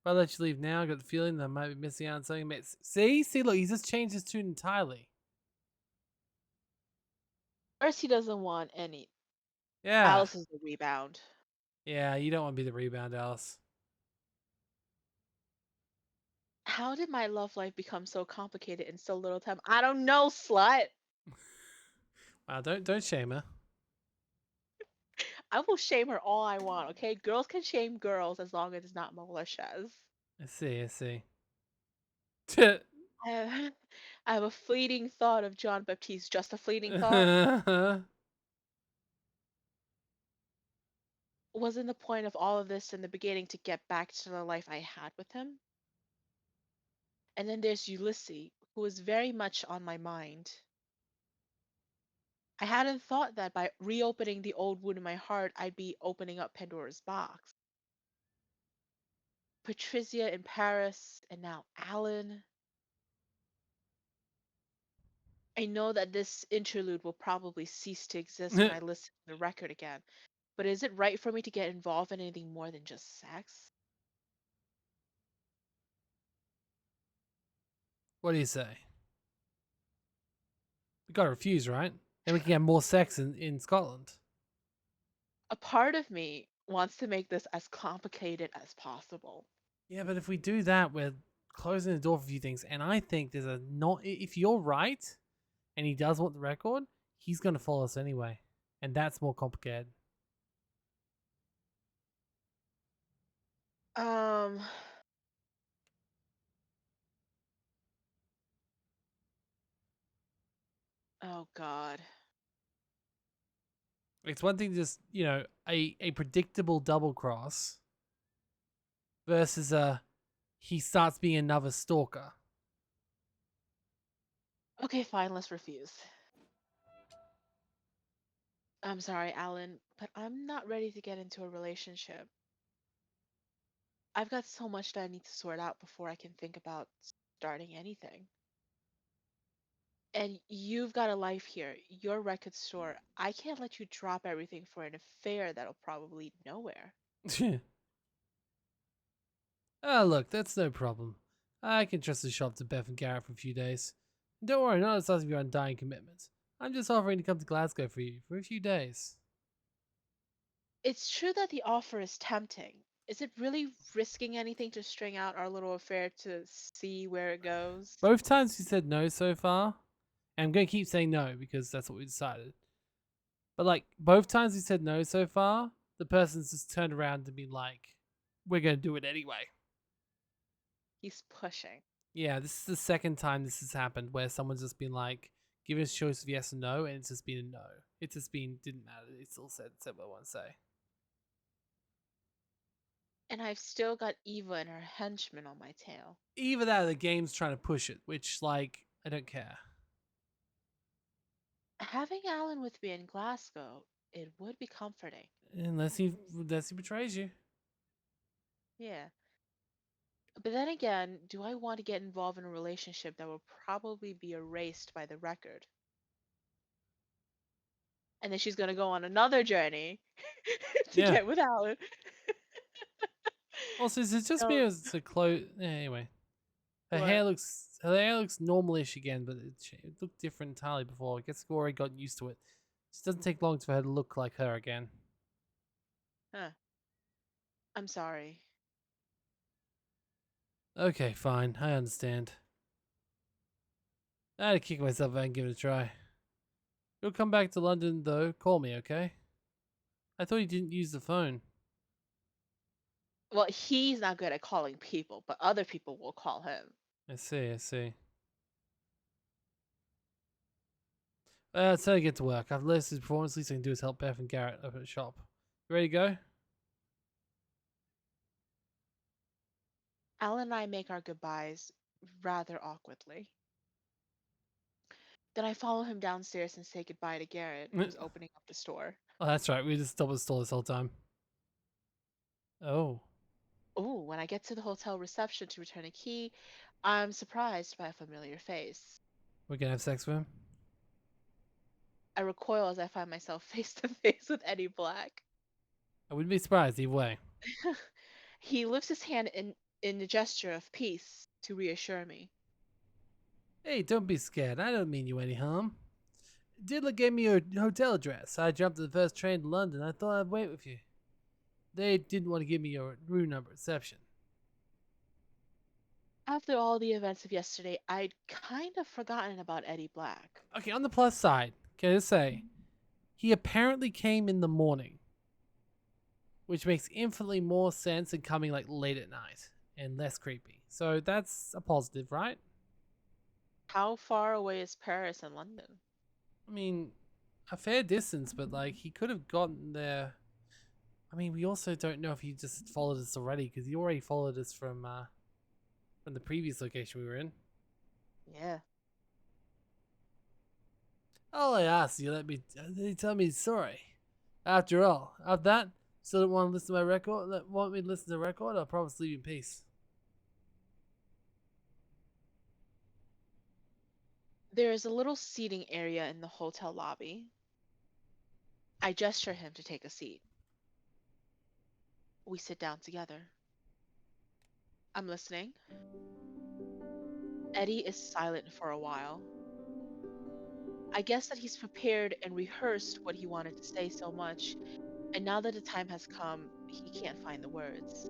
[SPEAKER 1] If I let you leave now, I got the feeling that I might be missing out on something. See, look, he's just changed his tune entirely.
[SPEAKER 2] First, he doesn't want any.
[SPEAKER 1] Yeah.
[SPEAKER 2] Alice is the rebound.
[SPEAKER 1] Yeah, you don't want to be the rebound, Alice.
[SPEAKER 2] How did my love life become so complicated in so little time? I don't know, slut.
[SPEAKER 1] Wow, don't shame her.
[SPEAKER 2] I will shame her all I want, okay? Girls can shame girls as long as it's not malicious.
[SPEAKER 1] I see.
[SPEAKER 2] I have, I have a fleeting thought of John Baptiste, just a fleeting thought. Wasn't the point of all of this in the beginning to get back to the life I had with him? And then there's Ulysses, who was very much on my mind. I hadn't thought that by reopening the old wound in my heart, I'd be opening up Pandora's box. Patricia in Paris, and now Alan. I know that this interlude will probably cease to exist when I listen to the record again, but is it right for me to get involved in anything more than just sex?
[SPEAKER 1] What do you say? We gotta refuse, right? Then we can get more sex in Scotland.
[SPEAKER 2] A part of me wants to make this as complicated as possible.
[SPEAKER 1] Yeah, but if we do that, we're closing the door for a few things. And I think there's a not. If you're right, and he does want the record, he's gonna follow us anyway, and that's more complicated.
[SPEAKER 2] Um, oh God.
[SPEAKER 1] It's one thing, just a predictable double cross versus he starts being another stalker.
[SPEAKER 2] Okay, fine, let's refuse. I'm sorry, Alan, but I'm not ready to get into a relationship. I've got so much that I need to sort out before I can think about starting anything. And you've got a life here, your record store. I can't let you drop everything for an affair that'll probably lead nowhere.
[SPEAKER 1] Ah, look, that's no problem. I can trust the shop to Beth and Garrett for a few days. Don't worry, not as of your undying commitment. I'm just offering to come to Glasgow for you for a few days.
[SPEAKER 2] It's true that the offer is tempting. Is it really risking anything to string out our little affair to see where it goes?
[SPEAKER 1] Both times you said no so far, and I'm going to keep saying no because that's what we decided. But like both times you said no so far, the person's just turned around and been like, "We're going to do it anyway."
[SPEAKER 2] He's pushing.
[SPEAKER 1] Yeah, this is the second time this has happened where someone's just been like, given a choice of yes or no, and it's just been a no. It's just been didn't matter. It still said what I want to say.
[SPEAKER 2] And I've still got Eva and her henchmen on my tail.
[SPEAKER 1] Either that or the game's trying to push it, which like I don't care.
[SPEAKER 2] Having Alan with me in Glasgow, it would be comforting.
[SPEAKER 1] Unless he betrays you.
[SPEAKER 2] Yeah. But then again, do I want to get involved in a relationship that will probably be erased by the record? And then she's going to go on another journey to
[SPEAKER 1] Yeah.
[SPEAKER 2] get with Alan.
[SPEAKER 1] Also, is it just
[SPEAKER 2] So,
[SPEAKER 1] because it's a close? Anyway,
[SPEAKER 2] what?
[SPEAKER 1] her hair looks normalish again, but it looked different entirely before. I guess we already got used to it. It doesn't take long for her to look like her again.
[SPEAKER 2] Huh. I'm sorry.
[SPEAKER 1] Okay, fine. I understand. I had to kick myself out and give it a try. You'll come back to London, though. Call me, okay? I thought you didn't use the phone.
[SPEAKER 2] Well, he's not good at calling people, but other people will call him.
[SPEAKER 1] I see, I see. It's time to get to work. After Leslie's performance, least I can do is help Beth and Garrett open the shop. You ready to go?
[SPEAKER 2] Alan and I make our goodbyes rather awkwardly. Then I follow him downstairs and say goodbye to Garrett, who's opening up the store.
[SPEAKER 1] Oh, that's right. We just double stole this whole time. Oh,
[SPEAKER 2] Oh, when I get to the hotel reception to return a key, I'm surprised by a familiar face.
[SPEAKER 1] we're gonna have sex with him?
[SPEAKER 2] I recoil as I find myself face to face with Eddie Black.
[SPEAKER 1] I wouldn't be surprised either way.
[SPEAKER 2] He lifts his hand in a gesture of peace to reassure me.
[SPEAKER 1] Hey, don't be scared. I don't mean you any harm. Diddler gave me your hotel address. I jumped to the first train to London. I thought I'd wait with you. They didn't want to give me your room number reception.
[SPEAKER 2] After all the events of yesterday, I'd kind of forgotten about Eddie Black.
[SPEAKER 1] Okay, on the plus side, can I just say, he apparently came in the morning, which makes infinitely more sense than coming like late at night and less creepy. So that's a positive, right?
[SPEAKER 2] How far away is Paris and London?
[SPEAKER 1] I mean, a fair distance, but like he could have gotten there. I mean, we also don't know if he just followed us already because he already followed us from the previous location we were in.
[SPEAKER 2] Yeah.
[SPEAKER 1] All I asked, you tell me sorry. After all, after that, still don't want to listen to my record. Want me to listen to the record? I'll promise to leave you in peace.
[SPEAKER 2] There is a little seating area in the hotel lobby. I gesture him to take a seat. We sit down together. I'm listening. Eddie is silent for a while. I guess that he's prepared and rehearsed what he wanted to say so much, and now that the time has come, he can't find the words.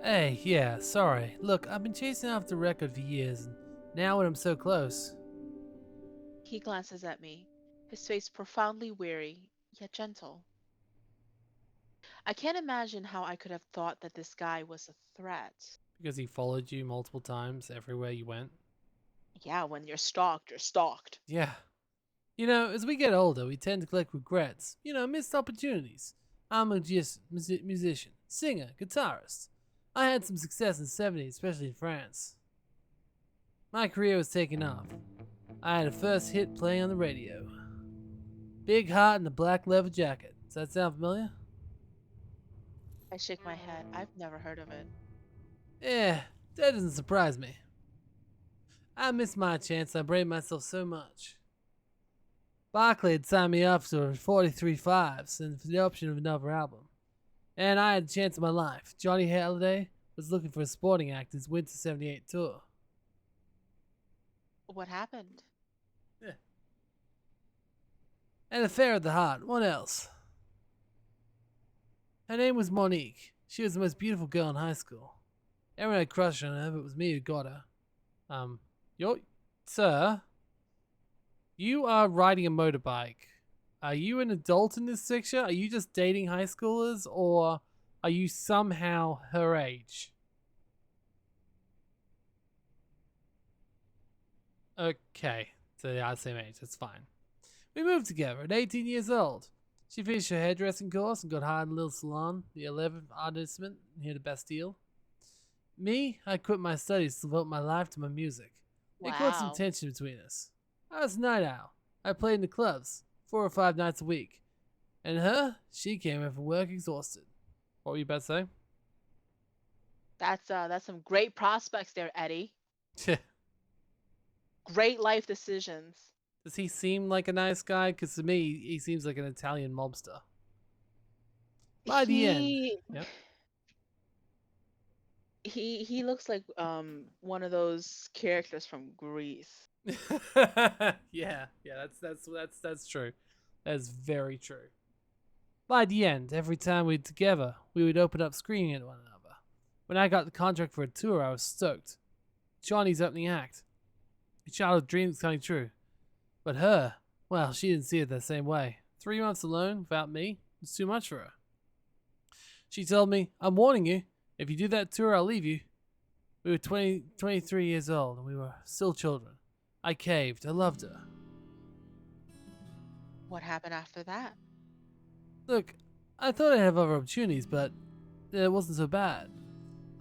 [SPEAKER 1] Hey, yeah, sorry. Look, I've been chasing after the record for years, and now when I'm so close,
[SPEAKER 2] He glances at me, his face profoundly weary, yet gentle. I can't imagine how I could have thought that this guy was a threat.
[SPEAKER 1] because he followed you multiple times everywhere you went.
[SPEAKER 2] Yeah, when you're stalked, you're stalked.
[SPEAKER 1] Yeah. You know, as we get older, we tend to collect regrets. You know, missed opportunities. I'm a musician, singer, guitarist. I had some success in the 70s, especially in France. My career was taking off. I had a first hit playing on the radio. Big Heart and a black leather jacket. Does that sound familiar?
[SPEAKER 2] I shake my head. I've never heard of it.
[SPEAKER 1] Yeah, that doesn't surprise me. I missed my chance. I blamed myself so much. Barclay had signed me up for 43 fives and for the option of another album. And I had a chance of my life. Johnny Halliday was looking for a sporting act in his Winter 78 tour.
[SPEAKER 2] What happened?
[SPEAKER 1] Yeah. An affair at the heart. What else? Her name was Monique. She was the most beautiful girl in high school. Everyone had a crush on her, but it was me who got her. Sir, you are riding a motorbike. Are you an adult in this picture? Are you just dating high schoolers, or are you somehow her age? Okay, so they are the same age. That's fine. We moved together at 18 years old. She finished her hairdressing course and got hired in a little salon, the 11th arrondissement near the Bastille. Me, I quit my studies to devote my life to my music. It caused some
[SPEAKER 2] Wow.
[SPEAKER 1] tension between us. I was a night owl. I played in the clubs 4 or 5 nights a week. And her, she came in from work exhausted. What were you about to
[SPEAKER 2] That's some great prospects there, Eddie.
[SPEAKER 1] say?
[SPEAKER 2] Great life decisions.
[SPEAKER 1] Does he seem like a nice guy? Because to me, he seems like an Italian mobster. By the end.
[SPEAKER 2] He
[SPEAKER 1] Yep.
[SPEAKER 2] he looks like one of those characters from Greece.
[SPEAKER 1] Yeah, that's true. That's very true. By the end, every time we were together, we would open up screaming at one another. When I got the contract for a tour, I was stoked. Johnny's opening act. A childhood dreams coming true. But her, well, she didn't see it the same way. 3 months alone without me was too much for her. She told me, I'm warning you, if you do that tour, I'll leave you. We were 23 years old, and we were still children. I caved. I loved her.
[SPEAKER 2] What happened after that?
[SPEAKER 1] Look, I thought I'd have other opportunities, but it wasn't so bad.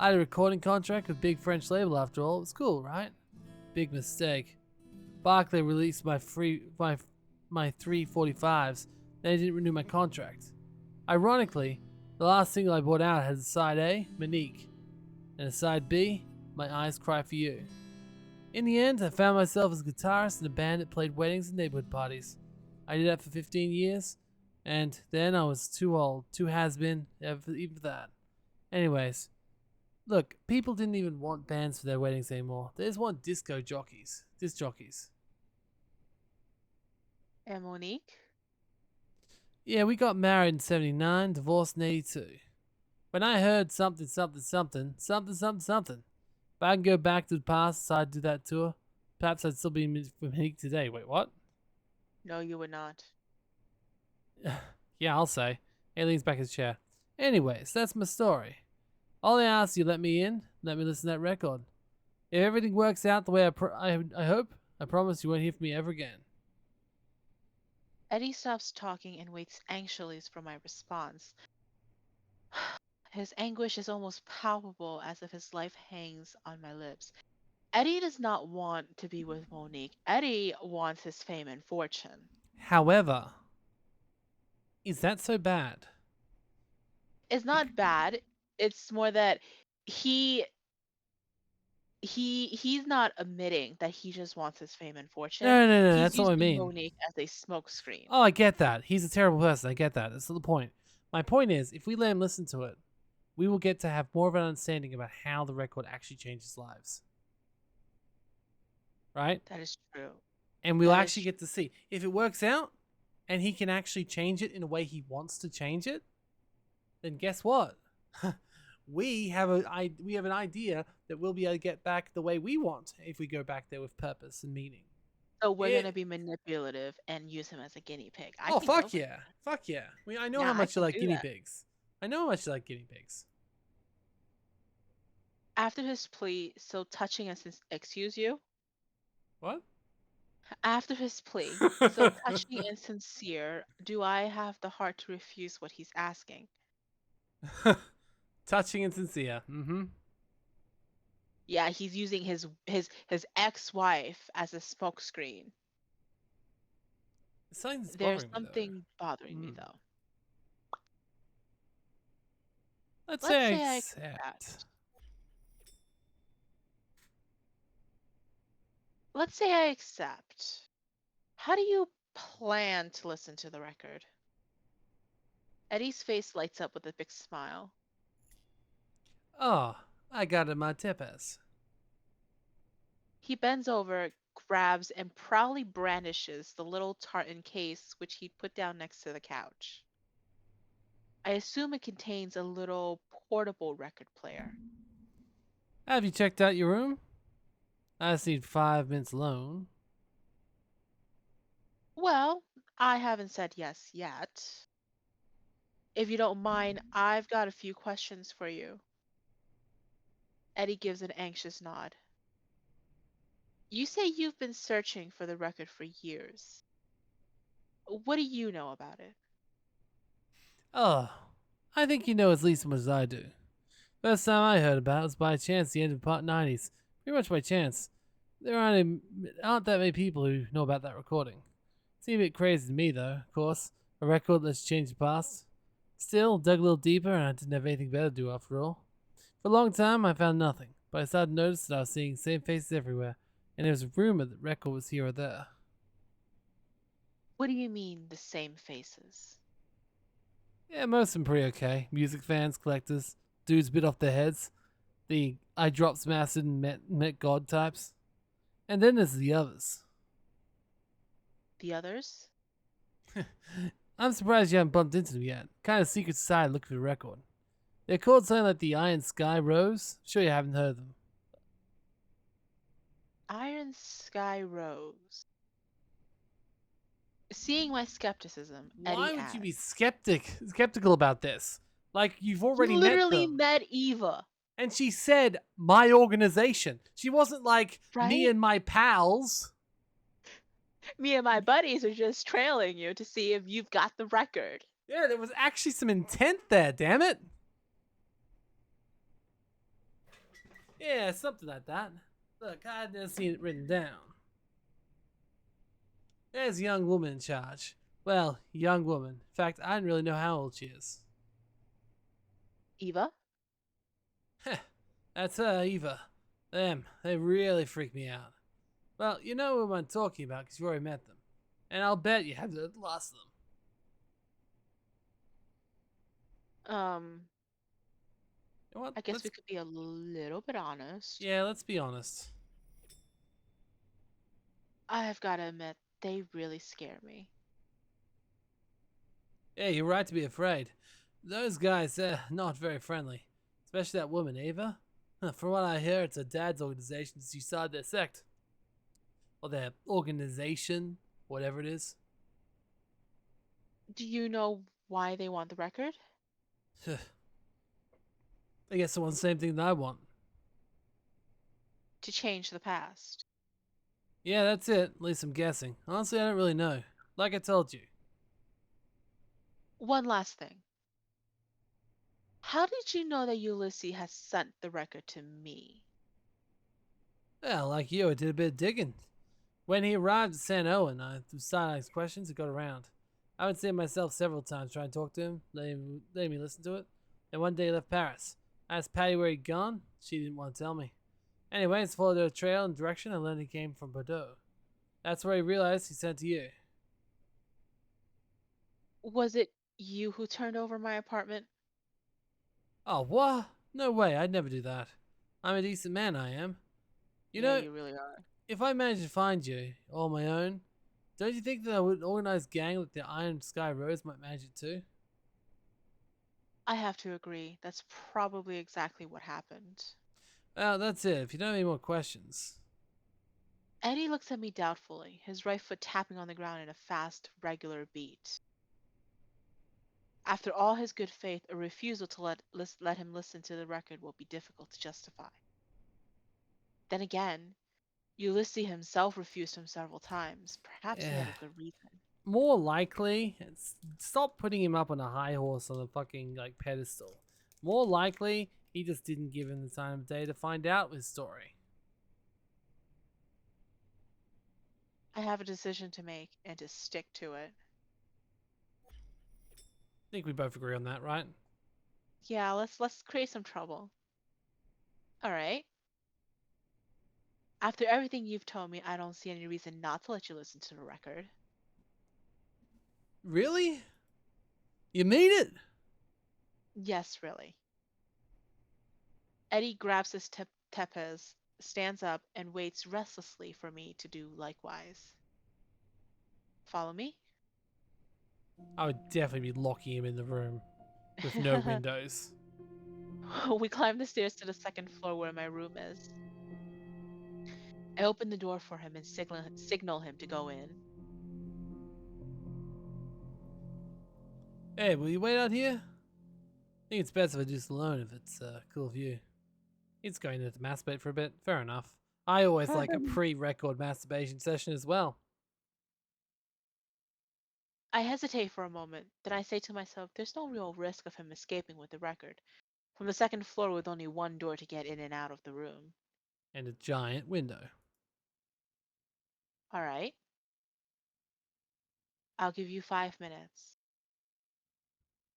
[SPEAKER 1] I had a recording contract with a big French label after all. It was cool, right? Big mistake. Barclay released my 345s, then they didn't renew my contract. Ironically, the last single I brought out had a side A, Monique, and a side B, My Eyes Cry for You. In the end, I found myself as a guitarist in a band that played weddings and neighborhood parties. I did that for 15 years, and then I was too old, too has-been, even for that. Anyways, look, people didn't even want bands for their weddings anymore. They just want disc jockeys.
[SPEAKER 2] And Monique?
[SPEAKER 1] Yeah, we got married in 79, divorced in 82. When I heard something, if I can go back to the past, so I'd do that tour, perhaps I'd still be Monique today. Wait, what?
[SPEAKER 2] No, you would not.
[SPEAKER 1] Yeah, I'll say. He leans back his chair. Anyways, that's my story. All I ask you, let me in, let me listen to that record. If everything works out the way I hope, I promise you won't hear from me ever again.
[SPEAKER 2] Eddie stops talking and waits anxiously for my response. His anguish is almost palpable as if his life hangs on my lips. Eddie does not want to be with Monique. Eddie wants his fame and fortune.
[SPEAKER 1] However, is that so bad?
[SPEAKER 2] It's not bad. It's more that he he's not admitting that he just wants his fame and fortune.
[SPEAKER 1] No,
[SPEAKER 2] He's
[SPEAKER 1] that's not what I
[SPEAKER 2] using
[SPEAKER 1] mean.
[SPEAKER 2] Monique as a smokescreen.
[SPEAKER 1] Oh, I get that. He's a terrible person. I get that. That's not the point. My point is, if we let him listen to it, we will get to have more of an understanding about how the record actually changes lives. Right?
[SPEAKER 2] That is true.
[SPEAKER 1] And we'll
[SPEAKER 2] That is
[SPEAKER 1] actually get to see. If it works out and he can actually change it in a way he wants to change it, then guess what? we have an idea that we'll be able to get back the way we want if we go back there with purpose and meaning.
[SPEAKER 2] So we're
[SPEAKER 1] It,
[SPEAKER 2] gonna be manipulative and use him as a guinea pig. I
[SPEAKER 1] oh
[SPEAKER 2] can go
[SPEAKER 1] fuck
[SPEAKER 2] with
[SPEAKER 1] yeah, fuck yeah. I know
[SPEAKER 2] yeah,
[SPEAKER 1] how
[SPEAKER 2] I
[SPEAKER 1] much you
[SPEAKER 2] can
[SPEAKER 1] like
[SPEAKER 2] do
[SPEAKER 1] guinea
[SPEAKER 2] that.
[SPEAKER 1] pigs. I know how much you like guinea pigs.
[SPEAKER 2] After his plea, so touching and excuse you.
[SPEAKER 1] What?
[SPEAKER 2] After his plea, so touching and sincere, do I have the heart to refuse what he's asking?
[SPEAKER 1] Touching and sincere. Mm-hmm.
[SPEAKER 2] Yeah, he's using his ex-wife as a smokescreen.
[SPEAKER 1] Something's
[SPEAKER 2] There's
[SPEAKER 1] bothering me
[SPEAKER 2] something bothering
[SPEAKER 1] though.
[SPEAKER 2] me though.
[SPEAKER 1] Let's
[SPEAKER 2] Let's
[SPEAKER 1] say I
[SPEAKER 2] say I
[SPEAKER 1] accept.
[SPEAKER 2] accept. Let's say I accept. How do you plan to listen to the record? Eddie's face lights up with a big smile.
[SPEAKER 1] Oh, I got it, my tippers.
[SPEAKER 2] He bends over, grabs, and proudly brandishes the little tartan case which he'd put down next to the couch. I assume it contains a little portable record player.
[SPEAKER 1] Have you checked out your room? I just need 5 minutes alone.
[SPEAKER 2] Well, I haven't said yes yet. If you don't mind, I've got a few questions for you. Eddie gives an anxious nod. You say you've been searching for the record for years. What do you know about it?
[SPEAKER 1] Oh, I think you know at least as much as I do. First time I heard about it was by chance the end of part 90s. Pretty much by chance. There aren't that many people who know about that recording. Seemed a bit crazy to me though, of course. A record that's changed the past. Still, dug a little deeper and I didn't have anything better to do after all. For a long time I found nothing, but I started to notice that I was seeing the same faces everywhere, and there was a rumor that the record was here or there.
[SPEAKER 2] What do you mean, the same faces?
[SPEAKER 1] Yeah, most of them pretty okay. Music fans, collectors, dudes bit off their heads, the I dropped some acid and met God types. And then there's the others.
[SPEAKER 2] The others?
[SPEAKER 1] I'm surprised you haven't bumped into them yet. Kind of secret society looking for the record. They're called something like the Iron Sky Rose. Sure you haven't heard of them.
[SPEAKER 2] Iron Sky Rose. Seeing my skepticism,
[SPEAKER 1] Why
[SPEAKER 2] Eddie
[SPEAKER 1] would you be
[SPEAKER 2] adds,
[SPEAKER 1] skeptical about this? Like you've
[SPEAKER 2] "You
[SPEAKER 1] already met
[SPEAKER 2] literally
[SPEAKER 1] them.
[SPEAKER 2] met Eva,
[SPEAKER 1] And she said my organization. She wasn't like me
[SPEAKER 2] right?
[SPEAKER 1] and my pals.
[SPEAKER 2] Me and my buddies are just trailing you to see if you've got the record."
[SPEAKER 1] Yeah, there was actually some intent there, damn it. Yeah, something like that. Look, I didn't see it written down. There's a young woman in charge. Well, young woman. In fact, I didn't really know how old she is.
[SPEAKER 2] Eva?
[SPEAKER 1] Heh, that's her, Eva. Them, they really freak me out. Well, you know who I'm talking about because you already met them. And I'll bet you haven't lost them.
[SPEAKER 2] Um,
[SPEAKER 1] You know what?
[SPEAKER 2] I guess we could be a little bit honest.
[SPEAKER 1] Yeah, let's be honest.
[SPEAKER 2] I've got to admit, they really scare me.
[SPEAKER 1] Yeah, you're right to be afraid. Those guys, not very friendly. Especially that woman, Ava. From what I hear, it's her dad's organization since she started their sect. Or their organization, whatever it is.
[SPEAKER 2] Do you know why they want the record?
[SPEAKER 1] I guess they want the same thing that I want.
[SPEAKER 2] To change the past.
[SPEAKER 1] Yeah, that's it. At least I'm guessing. Honestly, I don't really know. Like I told you.
[SPEAKER 2] One last thing. How did you know that Ulysses has sent the record to me?
[SPEAKER 1] Well, like you, I did a bit of digging. When he arrived at San Owen, I threw side questions and got around. I would say myself several times trying to talk to him, letting me listen to it. And one day he left Paris. I asked Patty where he'd gone. She didn't want to tell me. Anyways, followed her trail and direction and learned he came from Bordeaux. That's where he realized he sent to you.
[SPEAKER 2] Was it you who turned over my apartment?
[SPEAKER 1] Oh, what? No way, I'd never do that. I'm a decent man, I am. You
[SPEAKER 2] Yeah,
[SPEAKER 1] know,
[SPEAKER 2] you really are.
[SPEAKER 1] if I managed to find you all on my own, don't you think that an organized gang like the Iron Sky Rose might manage it too?
[SPEAKER 2] I have to agree. That's probably exactly what happened.
[SPEAKER 1] Well, that's it. If you don't have any more questions.
[SPEAKER 2] Eddie looks at me doubtfully, his right foot tapping on the ground in a fast, regular beat. After all his good faith, a refusal to let him listen to the record will be difficult to justify. Then again, Ulysses himself refused him several times. Perhaps he
[SPEAKER 1] Yeah.
[SPEAKER 2] had a good reason.
[SPEAKER 1] More likely, stop putting him up on a high horse on a fucking like pedestal. More likely, he just didn't give him the time of day to find out his story.
[SPEAKER 2] I have a decision to make and to stick to it.
[SPEAKER 1] I think we both agree on that, right?
[SPEAKER 2] Yeah, let's create some trouble. All right. After everything you've told me, I don't see any reason not to let you listen to the record.
[SPEAKER 1] Really? You mean it?
[SPEAKER 2] Yes, really. Eddie grabs his tepes, stands up, and waits restlessly for me to do likewise. Follow me?
[SPEAKER 1] I would definitely be locking him in the room with no windows.
[SPEAKER 2] We climb the stairs to the second floor where my room is. I open the door for him and signal him to go in.
[SPEAKER 1] Hey, will you wait out here? I think it's best if I do this alone if it's cool with you. He's going to masturbate for a bit. Fair enough. I always like a pre-record masturbation session as well.
[SPEAKER 2] I hesitate for a moment, then I say to myself, there's no real risk of him escaping with the record. From the second floor with only one door to get in and out of the room.
[SPEAKER 1] And a giant window.
[SPEAKER 2] All right. I'll give you 5 minutes.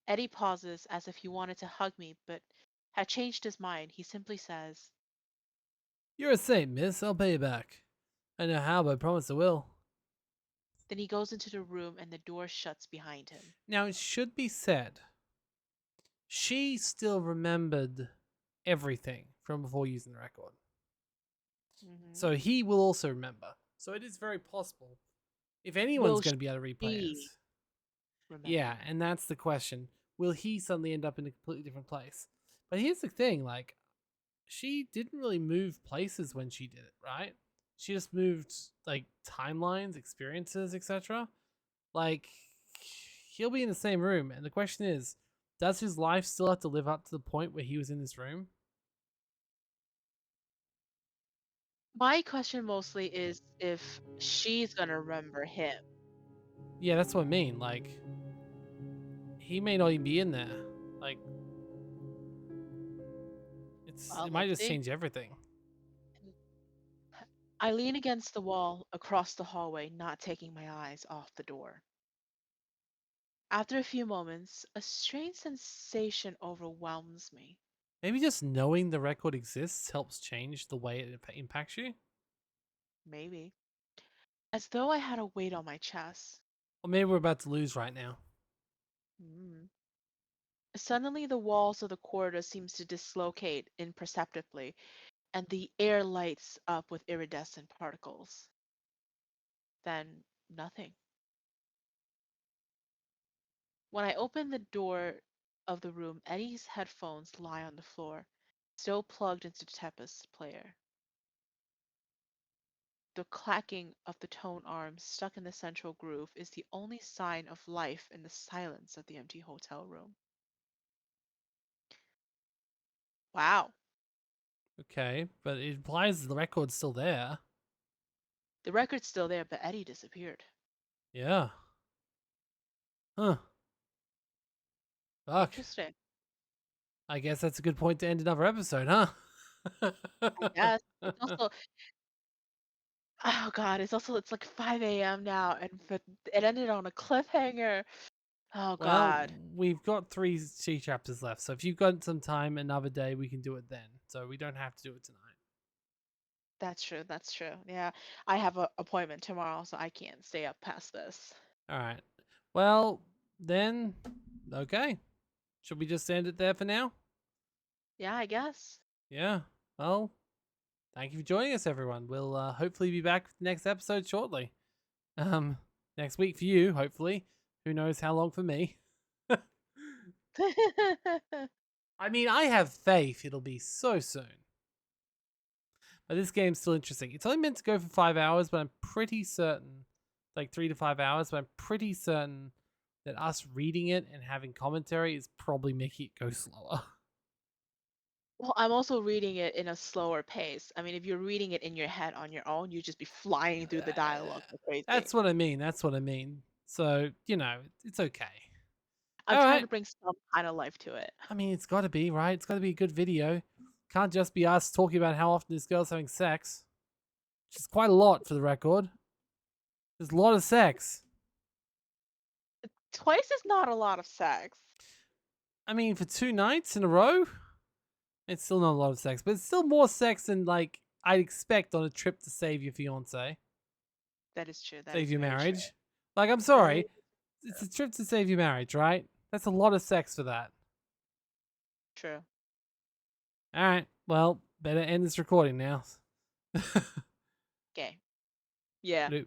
[SPEAKER 2] Eddie pauses as if he wanted to hug me, but had changed his mind. He simply says,
[SPEAKER 1] You're a saint, miss. I'll pay you back. I know how, but I promise I will.
[SPEAKER 2] then he goes into the room and the door shuts behind him.
[SPEAKER 1] Now, it should be said, she still remembered everything from before using the record.
[SPEAKER 2] Hmm.
[SPEAKER 1] So he will also remember. So it is very possible. If anyone's
[SPEAKER 2] Will
[SPEAKER 1] going to be able to replay it.
[SPEAKER 2] she?
[SPEAKER 1] Yeah,
[SPEAKER 2] remembering.
[SPEAKER 1] and that's the question. Will he suddenly end up in a completely different place? But here's the thing, like, she didn't really move places when she did it, right? She just moved like timelines, experiences, etc. Like, he'll be in the same room, and the question is, does his life still have to live up to the point where he was in this room?
[SPEAKER 2] My question mostly is if she's gonna remember him.
[SPEAKER 1] Yeah, that's what I mean. Like, he may not even be in there. Like,
[SPEAKER 2] Well,
[SPEAKER 1] it might
[SPEAKER 2] let's
[SPEAKER 1] just
[SPEAKER 2] see.
[SPEAKER 1] change everything.
[SPEAKER 2] I lean against the wall across the hallway, not taking my eyes off the door. After a few moments, a strange sensation overwhelms me.
[SPEAKER 1] Maybe just knowing the record exists helps change the way it impacts you.
[SPEAKER 2] Maybe. As though I had a weight on my chest.
[SPEAKER 1] Or maybe we're about to lose right now.
[SPEAKER 2] Mm. Suddenly, the walls of the corridor seems to dislocate imperceptibly, and the air lights up with iridescent particles. Then nothing. When I open the door of the room, Eddie's headphones lie on the floor, still plugged into the Tempest player. The clacking of the tone arms stuck in the central groove is the only sign of life in the silence of the empty hotel room. Wow.
[SPEAKER 1] Okay, but it implies the record's still there.
[SPEAKER 2] The record's still there, but Eddie disappeared.
[SPEAKER 1] Yeah. Huh. Fuck.
[SPEAKER 2] Interesting.
[SPEAKER 1] I guess that's a good point to end another episode, huh?
[SPEAKER 2] I guess. It's also, oh God, it's like 5 a.m. now, and it ended on a cliffhanger. Oh
[SPEAKER 1] Well,
[SPEAKER 2] God.
[SPEAKER 1] we've got three sea chapters left, so if you've got some time another day, we can do it then. So we don't have to do it tonight.
[SPEAKER 2] That's true. That's true. Yeah. I have an appointment tomorrow, so I can't stay up past this.
[SPEAKER 1] All right. Well, then, okay. Should we just end it there for now?
[SPEAKER 2] Yeah, I guess.
[SPEAKER 1] Yeah. Well, thank you for joining us, everyone. We'll hopefully be back with the next episode shortly. Um, next week for you, hopefully. Who knows how long for me? I mean, I have faith it'll be so soon. But this game's still interesting. It's only meant to go for 5 hours, but I'm pretty certain, like 3 to 5 hours, but I'm pretty certain that us reading it and having commentary is probably making it go slower.
[SPEAKER 2] Well, I'm also reading it in a slower pace. I mean, if you're reading it in your head on your own, you just be flying through the dialogue like crazy.
[SPEAKER 1] That's what I mean. That's what I mean. So, it's okay.
[SPEAKER 2] I'm
[SPEAKER 1] All
[SPEAKER 2] trying
[SPEAKER 1] right.
[SPEAKER 2] to bring some kind of life to it.
[SPEAKER 1] I mean, it's got to be, right? It's got to be a good video. Can't just be us talking about how often this girl's having sex, which is quite a lot for the record. There's a lot of sex.
[SPEAKER 2] Twice is not a lot of sex.
[SPEAKER 1] I mean, for 2 nights in a row, it's still not a lot of sex, but it's still more sex than like I'd expect on a trip to save your fiance,
[SPEAKER 2] That is true. That
[SPEAKER 1] save
[SPEAKER 2] is
[SPEAKER 1] your
[SPEAKER 2] very true.
[SPEAKER 1] marriage. Like, I'm
[SPEAKER 2] That is
[SPEAKER 1] sorry, it's a trip to save your marriage, right? That's a lot of sex for that.
[SPEAKER 2] true.
[SPEAKER 1] All right, well, better end this recording now.
[SPEAKER 2] Okay. Yeah.
[SPEAKER 1] Bloop.